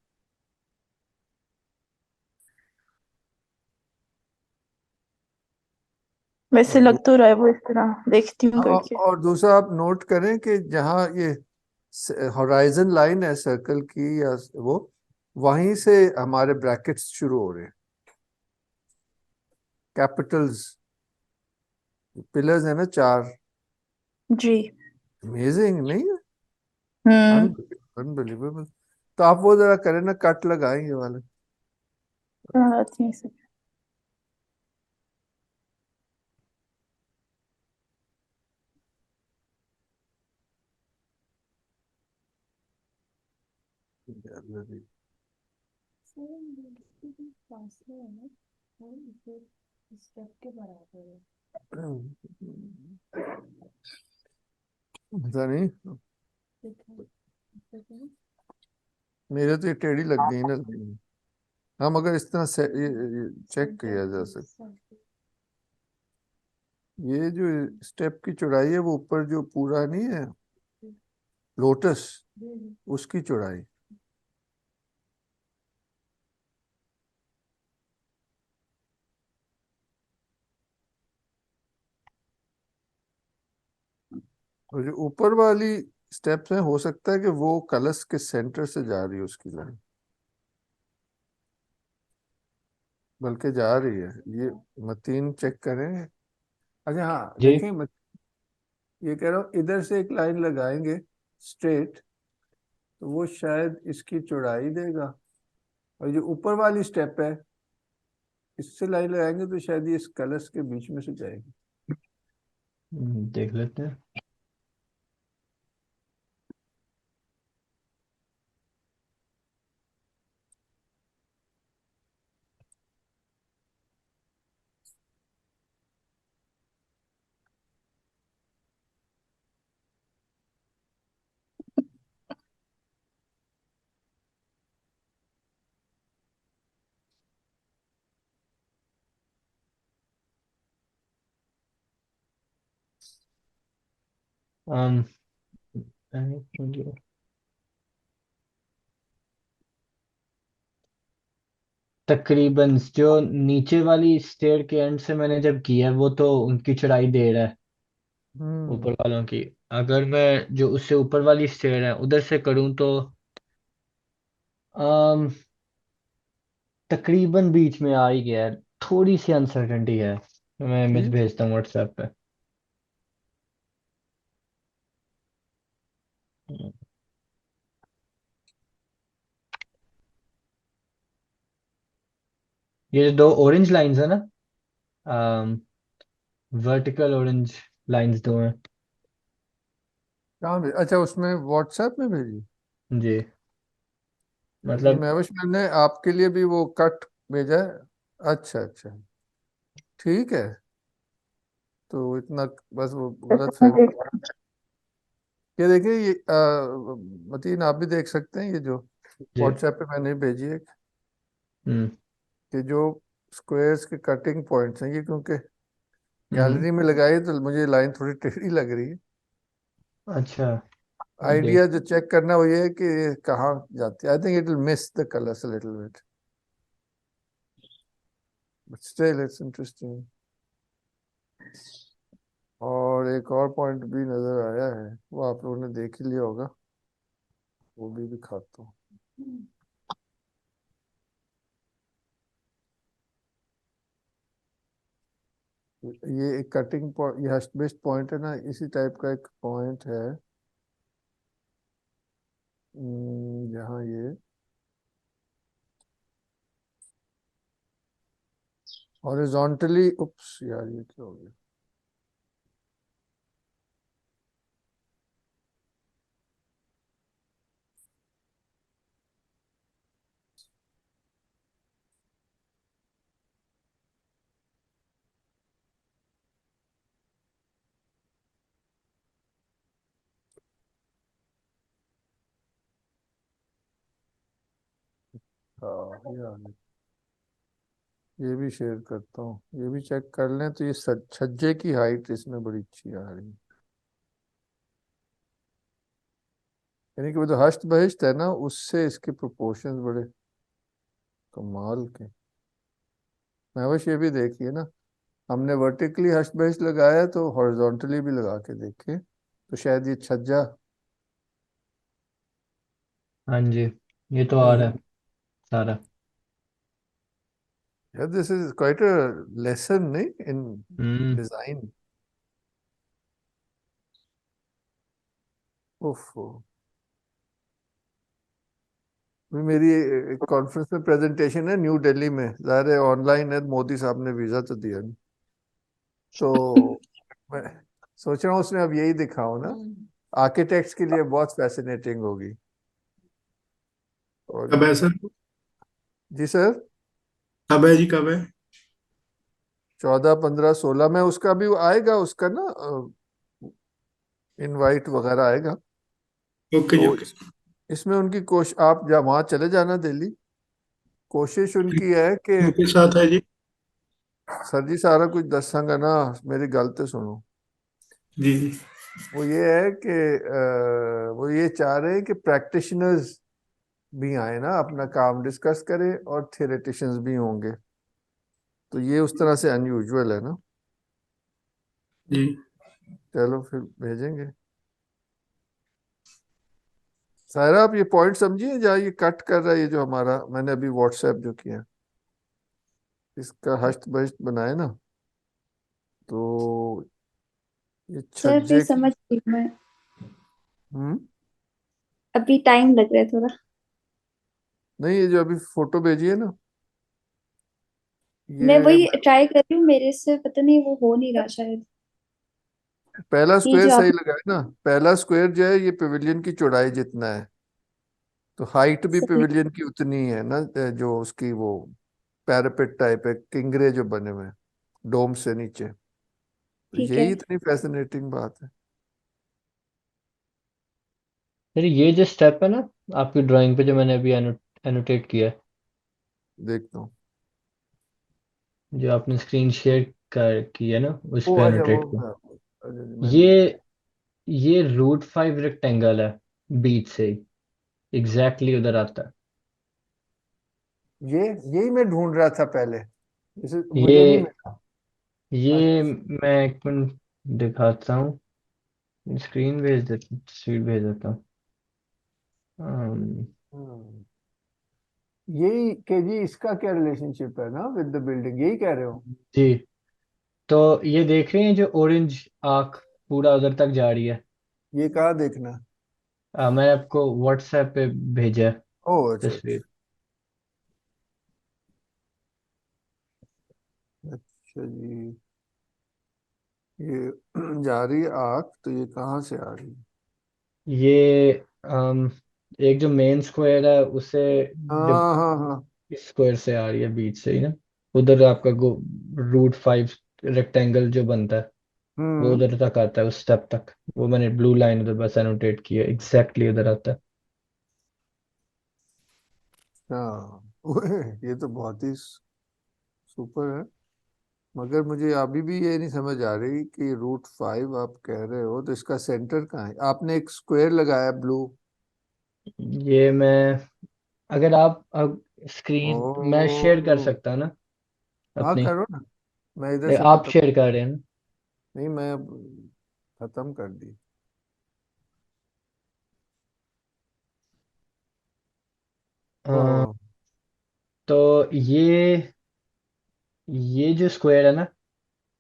वैसे और लग दू, तो रहा है वो, इस तरह देखती हूँ हाँ, करके। और दूसरा आप नोट करें कि जहाँ ये हॉराइजन लाइन है सर्कल की, या वो वहीं से हमारे ब्रैकेट्स शुरू हो रहे हैं, कैपिटल्स, पिलर्स है ना चार। जी। अमेजिंग नहीं है? हम्म। अनबिलीवेबल। तो आप वो जरा करें ना, कट लगाएं ये वाले। आती है से। पता नहीं, मेरे तो ये टेढ़ी लग गई ना लाइन। हाँ मगर इस तरह से ये चेक किया जा सकता। ये जो स्टेप की चौड़ाई है वो ऊपर जो पूरा नहीं है लोटस, उसकी चौड़ाई। और जो ऊपर वाली स्टेप्स हैं हो सकता है कि वो कलश के सेंटर से जा रही है उसकी लाइन, बल्कि जा रही है ये। मतीन चेक करें। अच्छा हाँ जी। देखें, ये कह रहा हूँ इधर से एक लाइन लगाएंगे स्ट्रेट, तो वो शायद इसकी चौड़ाई देगा। और जो ऊपर वाली स्टेप है, इससे लाइन लगाएंगे तो शायद ये इस कलश के बीच में से जाएगी। देख लेते हैं। um, तकरीबन जो नीचे वाली स्टेयर के एंड से मैंने जब किया है वो तो उनकी चौड़ाई दे रहा है हम्म ऊपर वालों की। अगर मैं जो उससे ऊपर वाली स्टेयर है उधर से करूं तो अम, तकरीबन बीच में आ ही गया है। थोड़ी सी अनसर्टेनिटी है। मैं इमेज ठीक। भेजता हूँ व्हाट्सएप पे। ये जो दो ऑरेंज लाइंस है ना, वर्टिकल ऑरेंज लाइंस दो हैं। कहाँ अच्छा उसमें व्हाट्सएप में भेजी? जी ये मतलब महविश मैंने आपके लिए भी वो कट भेजा है। अच्छा अच्छा, ठीक है। तो इतना बस वो गलत फहमी। ये देखिए ये मतीन आप भी देख सकते हैं, ये जो जी। व्हाट्सएप पे मैंने भेजी है हम्म कि जो स्क्वायर्स के कटिंग पॉइंट्स हैं, ये क्योंकि हम्म। गैलरी में लगाई है तो मुझे लाइन थोड़ी टेढ़ी लग रही है। अच्छा ये देख। आइडिया जो चेक करना वो ये है कि ये कहाँ जाती है। I think it will miss the colours a little bit, but still it's interesting. और एक और पॉइंट भी नजर आया है, वो आप लोगों ने देख ही लिया होगा, वो भी दिखाता हूँ। ये एक कटिंग पॉइंट, ये बेस्ट पॉइंट है ना, इसी टाइप का एक पॉइंट है। यहाँ ये हॉरिजॉन्टली, उप्स यार ये क्या हो गया। हाँ ये आ गया। ये भी शेयर करता हूँ, ये भी चेक कर लें। तो ये छज्जे की हाइट इसमें बड़ी अच्छी आ रही है, यानी कि वो जो हस्त बहिष्ट है ना, उससे इसके प्रोपोर्शंस बड़े कमाल के। मैं बस ये भी देखिए ना, हमने वर्टिकली हस्त बहिष्ट लगाया तो हॉरिजॉन्टली भी लगा के देखे, तो शायद ये छज्जा। हाँ जी, ये तो आ रहा है सारा। यार this is quite a lesson नहीं इन हम्म। डिजाइन। ओफो, भी मेरी एक कॉन्फ्रेंस में प्रेजेंटेशन है न्यू दिल्ली में, ज़ाहिर है ऑनलाइन है, मोदी साहब ने वीज़ा तो दिया नहीं, तो मैं सोच रहा हूँ उसमें अब यही दिखाऊं ना, आर्किटेक्ट्स के लिए बहुत फैसिनेटिंग होगी। और कब है सर? जी सर, कब है जी, कब है? 14, 15, 16 में उसका भी आएगा, उसका ना इनवाइट वगैरह आएगा। ओके जी, तो ओके। इसमें उनकी कोशिश, आप जब वहाँ चले जाना दिल्ली, कोशिश उनकी है कि किसके साथ है जी? सर जी सारा कुछ दसांगा ना, मेरी गल तो सुनो। जी जी। वो ये है कि वो ये चाह रहे हैं कि प्रैक्टिशनर्स भी आए ना, अपना काम डिस्कस करें, और थियरेटिशियंस भी होंगे। तो ये उस तरह से अनयूजुअल है ना। जी। चलो फिर भेजेंगे। सायरा आप ये पॉइंट समझिए, जहाँ ये कट कर रहा है, ये जो हमारा मैंने अभी व्हाट्सएप जो किया, इसका हस्त बहिष्ट बनाए ना, तो ये सर फिर छज्जे की। समझ गई मैं। हम्म। अभी टाइम लग रहा है थोड़ा। नहीं, ये जो अभी फोटो भेजी है ना, मैं ये वही ट्राई कर रही हूँ, मेरे से पता नहीं वो हो नहीं रहा शायद। पहला ये स्क्वायर जो आप सही लगा है ना। पहला स्क्वायर जो है ये पेविलियन की चौड़ाई जितना है, तो हाइट भी सही। पेविलियन की उतनी है ना। जो उसकी वो पैरापेट टाइप है, किंगरे जो बने हुए हैं डोम से नीचे, तो ठीक है। यही इतनी फैसिनेटिंग बात है। फिर ये जो स्टेप है ना आपकी ड्राइंग पे, जो मैंने अभी एनोटेट किया है, देखता हूँ। जो आपने स्क्रीन शेयर कर की है ना, उस ओ पे अच्छा वो, एनोटेट किया। हाँ, अच्छा, जी, मैंने देखा। ये ये रूट 5 रेक्टेंगल है बीच से ही, एग्जैक्टली उधर आता ये यही मैं ढूंढ रहा था पहले, इसे है। मुझे नहीं मिला। ये अच्छा। मैं एक मिनट दिखाता हूँ, स्क्रीन भेज देता, तस्वीर भेज देता हूँ। अम, हम्म, यही के जी, इसका क्या रिलेशनशिप है ना विद द बिल्डिंग, यही कह रहे हो? जी। तो ये देख रहे हैं जो ऑरेंज आर्क पूरा उधर तक जा रही है। ये कहाँ देखना? मैंने आपको व्हाट्सएप पे भेजा है ओ अच्छा अच्छा। तस्वीर। अच्छा जी, ये जा रही है आर्क, तो ये कहाँ से आ रही है? ये एक जो मेन स्क्वायर है उसे हाँ हाँ हाँ। इस स्क्वायर से आ रही है, बीच से ही ना। उधर आपका √5 रेक्टेंगल जो बनता है वो हम्म। उधर तक आता है, उस स्टेप तक। वो मैंने ब्लू लाइन उधर बस एनोटेट की है, एग्जैक्टली उधर आता है। हाँ ओए, ये तो बहुत ही सुपर है। मगर मुझे अभी भी ये नहीं समझ आ रही कि √5 आप कह रहे हो तो इसका सेंटर कहाँ है? आपने एक स्क्वायर लगाया ब्लू। ये मैं, अगर आप स्क्रीन मैं शेयर कर ओ, सकता ना हाँ अपनी। करो ना, मैं इधर से आप खत्म। शेयर कर रहे हैं ना? नहीं, मैं अब खत्म कर दी। अ, ओ, तो ये जो स्क्वायर है ना,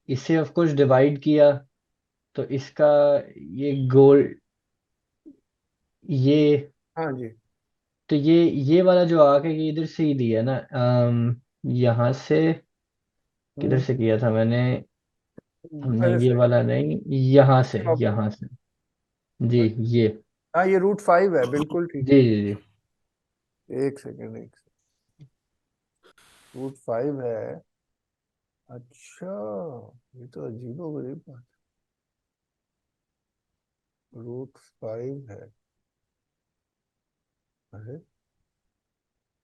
इसे ऑफ कोर्स डिवाइड किया तो इसका ये गोल, ये हाँ जी। तो ये वाला जो आर्क है ये इधर से ही दिया है ना। यहाँ से, किधर हम्म। से किया था मैंने? अरे नहीं, ये सही। वाला नहीं, यहाँ से, अच्छा, यहाँ से। जी, ये। हाँ ये √5 है, बिल्कुल ठीक जी है। जी जी। एक सेकेंड, एक सेकेंड, √5 है। अच्छा, ये तो अजीबो गरीब बात। √5 है। अरे,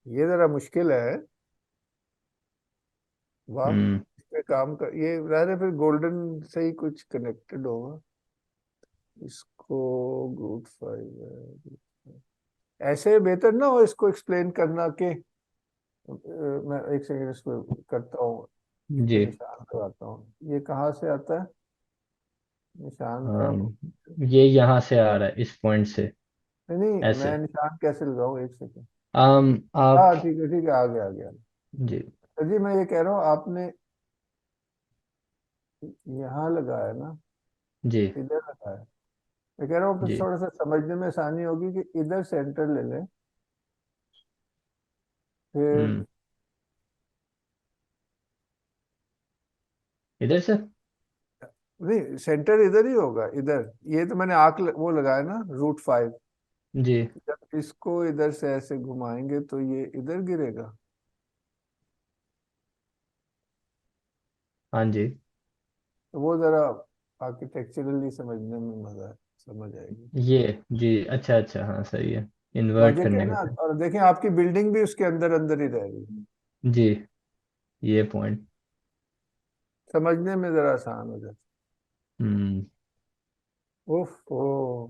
ये जरा मुश्किल है। वाह। हम्म इसमें काम कर, ये रहने फिर गोल्डन से ही कुछ कनेक्टेड होगा। इसको √5 है। ऐसे बेहतर ना हो इसको एक्सप्लेन करना कि मैं एक सेकेंड इसको करता हूँ, इस पे जी। निशान लगाता हूँ। ये कहाँ से आता है निशान का? ये यहाँ से आ रहा है, इस पॉइंट से। नहीं नहीं, मैं ऐसे। निशान कैसे लगाऊं, एक सेकेंड। आप। हाँ ठीक है, आ गया आ गया। जी तो जी मैं ये कह रहा हूँ, आपने यहाँ लगाया ना, जी इधर लगाया। मैं कह रहा हूँ फिर जी। थोड़ा सा समझने में आसानी होगी कि इधर सेंटर ले लें, फिर। हम्म इधर से। नहीं, सेंटर इधर ही होगा, इधर। ये तो मैंने वो लगाया ना √5। जी। जब इसको इधर से ऐसे घुमाएंगे तो ये इधर गिरेगा। हाँ जी। तो वो जरा आर्किटेक्चरली समझने में मजा है, समझ आएगी। ये। जी, अच्छा अच्छा, हाँ सही है। इन्वर्ट लॉजिक है करने का ना, था। और देखें आपकी बिल्डिंग भी उसके अंदर अंदर ही रह रही है। जी, ये पॉइंट। समझने में जरा आसान हो जाता हम्म है। उफ ओ,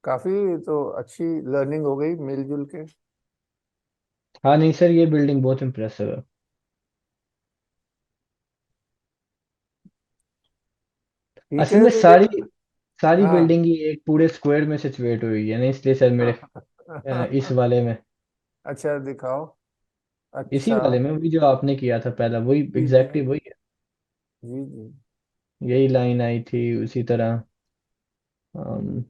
काफी तो अच्छी लर्निंग हो गई मिलजुल के। हाँ नहीं सर, ये बिल्डिंग बहुत इम्प्रेसिव है। ठीक असल है में तो सारी सारी हाँ बिल्डिंग ही एक पूरे स्क्वायर में सिचुएट हुई है ना, इसलिए सर मेरे इस वाले में, अच्छा दिखाओ। इसी अच्छा। वाले में भी जो आपने किया था पहला, वही जी जी एग्जैक्टली वही है। जी जी। यही लाइन आई थी उसी तरह।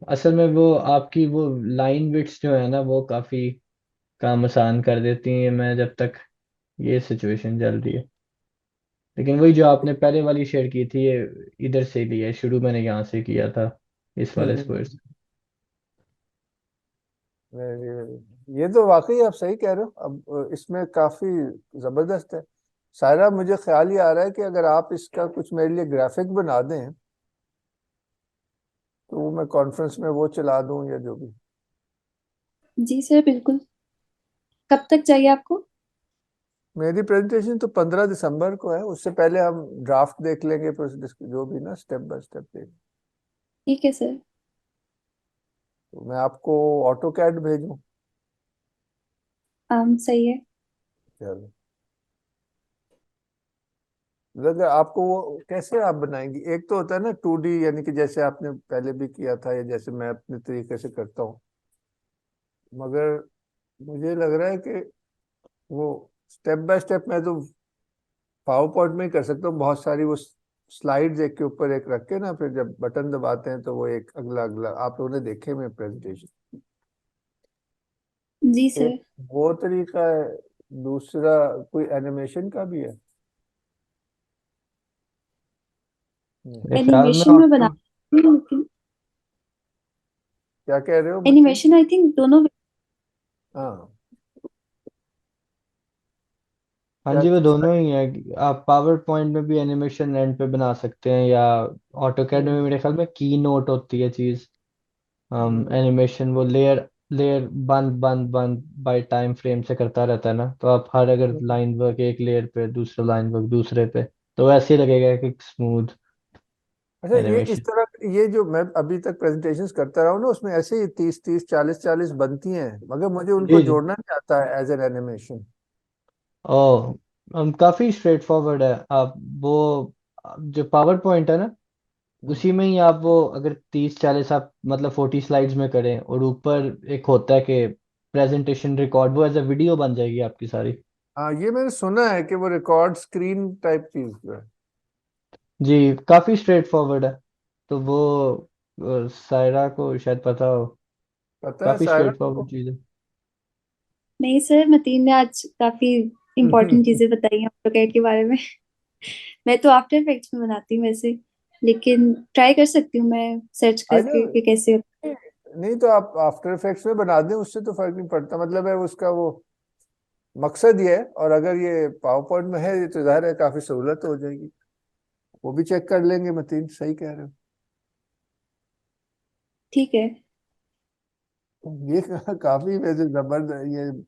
असल में वो आपकी वो लाइन बिट्स जो है ना, वो काफी काम आसान कर देती हैं मैं जब तक ये सिचुएशन चल रही है। लेकिन वही जो आपने पहले वाली शेयर की थी, ये इधर से लिया है, शुरू मैंने यहाँ से किया था, इस वाले स्क्वायर से। ये तो वाकई आप सही कह रहे हो। अब इसमें काफी जबरदस्त है। सायरा, मुझे ख्याल ही आ रहा है कि अगर आप इसका कुछ मेरे लिए ग्राफिक बना दें तो वो मैं कॉन्फ्रेंस में वो चला दूं या जो भी। जी सर बिल्कुल। कब तक चाहिए आपको? मेरी प्रेजेंटेशन तो 15 दिसंबर को है, उससे पहले हम ड्राफ्ट देख लेंगे, फिर जो भी ना स्टेप बाय स्टेप देख। ठीक है सर। तो मैं आपको ऑटो कैड भेजूं? सही है। चलो, अगर आपको वो कैसे आप बनाएंगी, एक तो होता है ना 2D, यानी कि जैसे आपने पहले भी किया था या जैसे मैं अपने तरीके से करता हूँ। मगर मुझे लग रहा है कि वो स्टेप बाय स्टेप मैं तो पावर पॉइंट में ही कर सकता हूँ। बहुत सारी वो स्लाइड्स एक के ऊपर एक रख के ना, फिर जब बटन दबाते हैं तो वो एक अगला अगला, आप लोगों ने देखे, मैं प्रेजेंटेशन। जी एक सर। वो तरीका है, दूसरा कोई एनिमेशन का भी है? मेरे ख्याल में एनिमेशन में बना ऑटो लेकिन क्या कह रहे हो मतीन? एनिमेशन आई थिंक दोनों हाँ, हाँ क्या जी, वो चीज? दोनों ही है। आप पावर पॉइंट में भी एनिमेशन एंड पे बना सकते हैं, या ऑटोकैड में मेरे ख्याल में की नोट होती है चीज। एनिमेशन वो लेयर लेयर बंद बंद बंद बाय टाइम फ्रेम से करता रहता है ना, तो आप हर अगर लाइन वर्क एक लेयर पे, दूसरा लाइन वर्क दूसरे पे, तो ऐसे ही लगेगा कि स्मूथ अच्छा, ये इस एनिमेशन। तरह ये जो मैं अभी तक प्रेजेंटेशंस करता रहा हूँ ना, उसमें ऐसे ही 30 30 40 40 बनती हैं, मगर मुझे उनको जी जी। जोड़ना नहीं आता है एज एन एनिमेशन। ओ, काफी स्ट्रेट फॉरवर्ड है। आप वो जो पावर पॉइंट है ना, उसी में ही आप वो अगर 30 40 आप मतलब 40 स्लाइड्स में करें, और ऊपर एक होता है कि प्रेजेंटेशन रिकॉर्ड, वो एज अ वीडियो बन जाएगी आपकी सारी। हाँ, ये मैंने सुना है कि वो रिकॉर्ड स्क्रीन टाइप चीज जो है। जी, काफी स्ट्रेट फॉरवर्ड है। तो वो सायरा को शायद पता हो। पता है काफी सायरा स्ट्रेट फॉरवर्ड चीज है। नहीं सर, मतीन ने आज काफी इंपॉर्टेंट को? चीजें बताई हैं ऑटोकैड के बारे में। मैं तो आफ्टर इफेक्ट्स में बनाती हूँ वैसे, लेकिन ट्राई कर सकती हूँ मैं सर्च अच्छा, करके कि कैसे। नहीं तो आप आफ्टर इफेक्ट्स में बना दें, उससे तो फर्क नहीं पड़ता, मतलब है उसका वो मकसद ये है। और अगर ये पावर पॉइंट में है, ये तो जाहिर है काफी सहूलत हो जाएगी। वो भी चेक कर लेंगे मतीन, सही कह रहे ठीक है। हो। ये काफी वैसे जबरदस्त,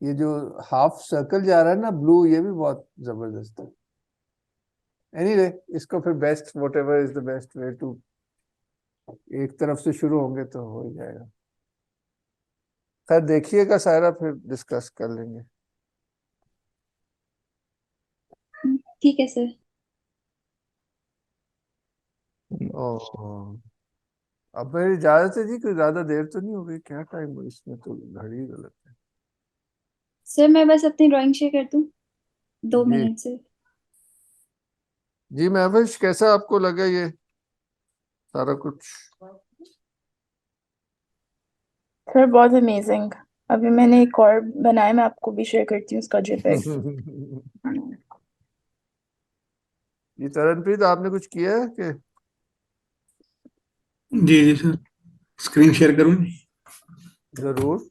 ये जो हाफ सर्कल जा रहा है ना ब्लू, ये भी बहुत जबरदस्त है। एनीवे, इसको फिर best whatever is the best way to, एक तरफ से शुरू होंगे तो हो ही जाएगा। खैर देखिएगा सारा, फिर डिस्कस कर लेंगे। ठीक है सर। ओ, अब मेरी इजाजत है जी, कोई ज्यादा देर तो नहीं हो गई? क्या टाइम हुआ इसमें? तो घड़ी गलत है। सर मैं बस अपनी ड्राइंग शेयर कर दूँ, दो जी मिनट से। जी, महविश कैसा आपको लगा ये सारा कुछ? सर बहुत अमेजिंग। अभी मैंने एक और बनाया, मैं आपको भी शेयर करती हूँ उसका JPEG। ये तरनप्रीत, आपने कुछ किया है कि? जी जी सर, स्क्रीन शेयर करूँ? जरूर।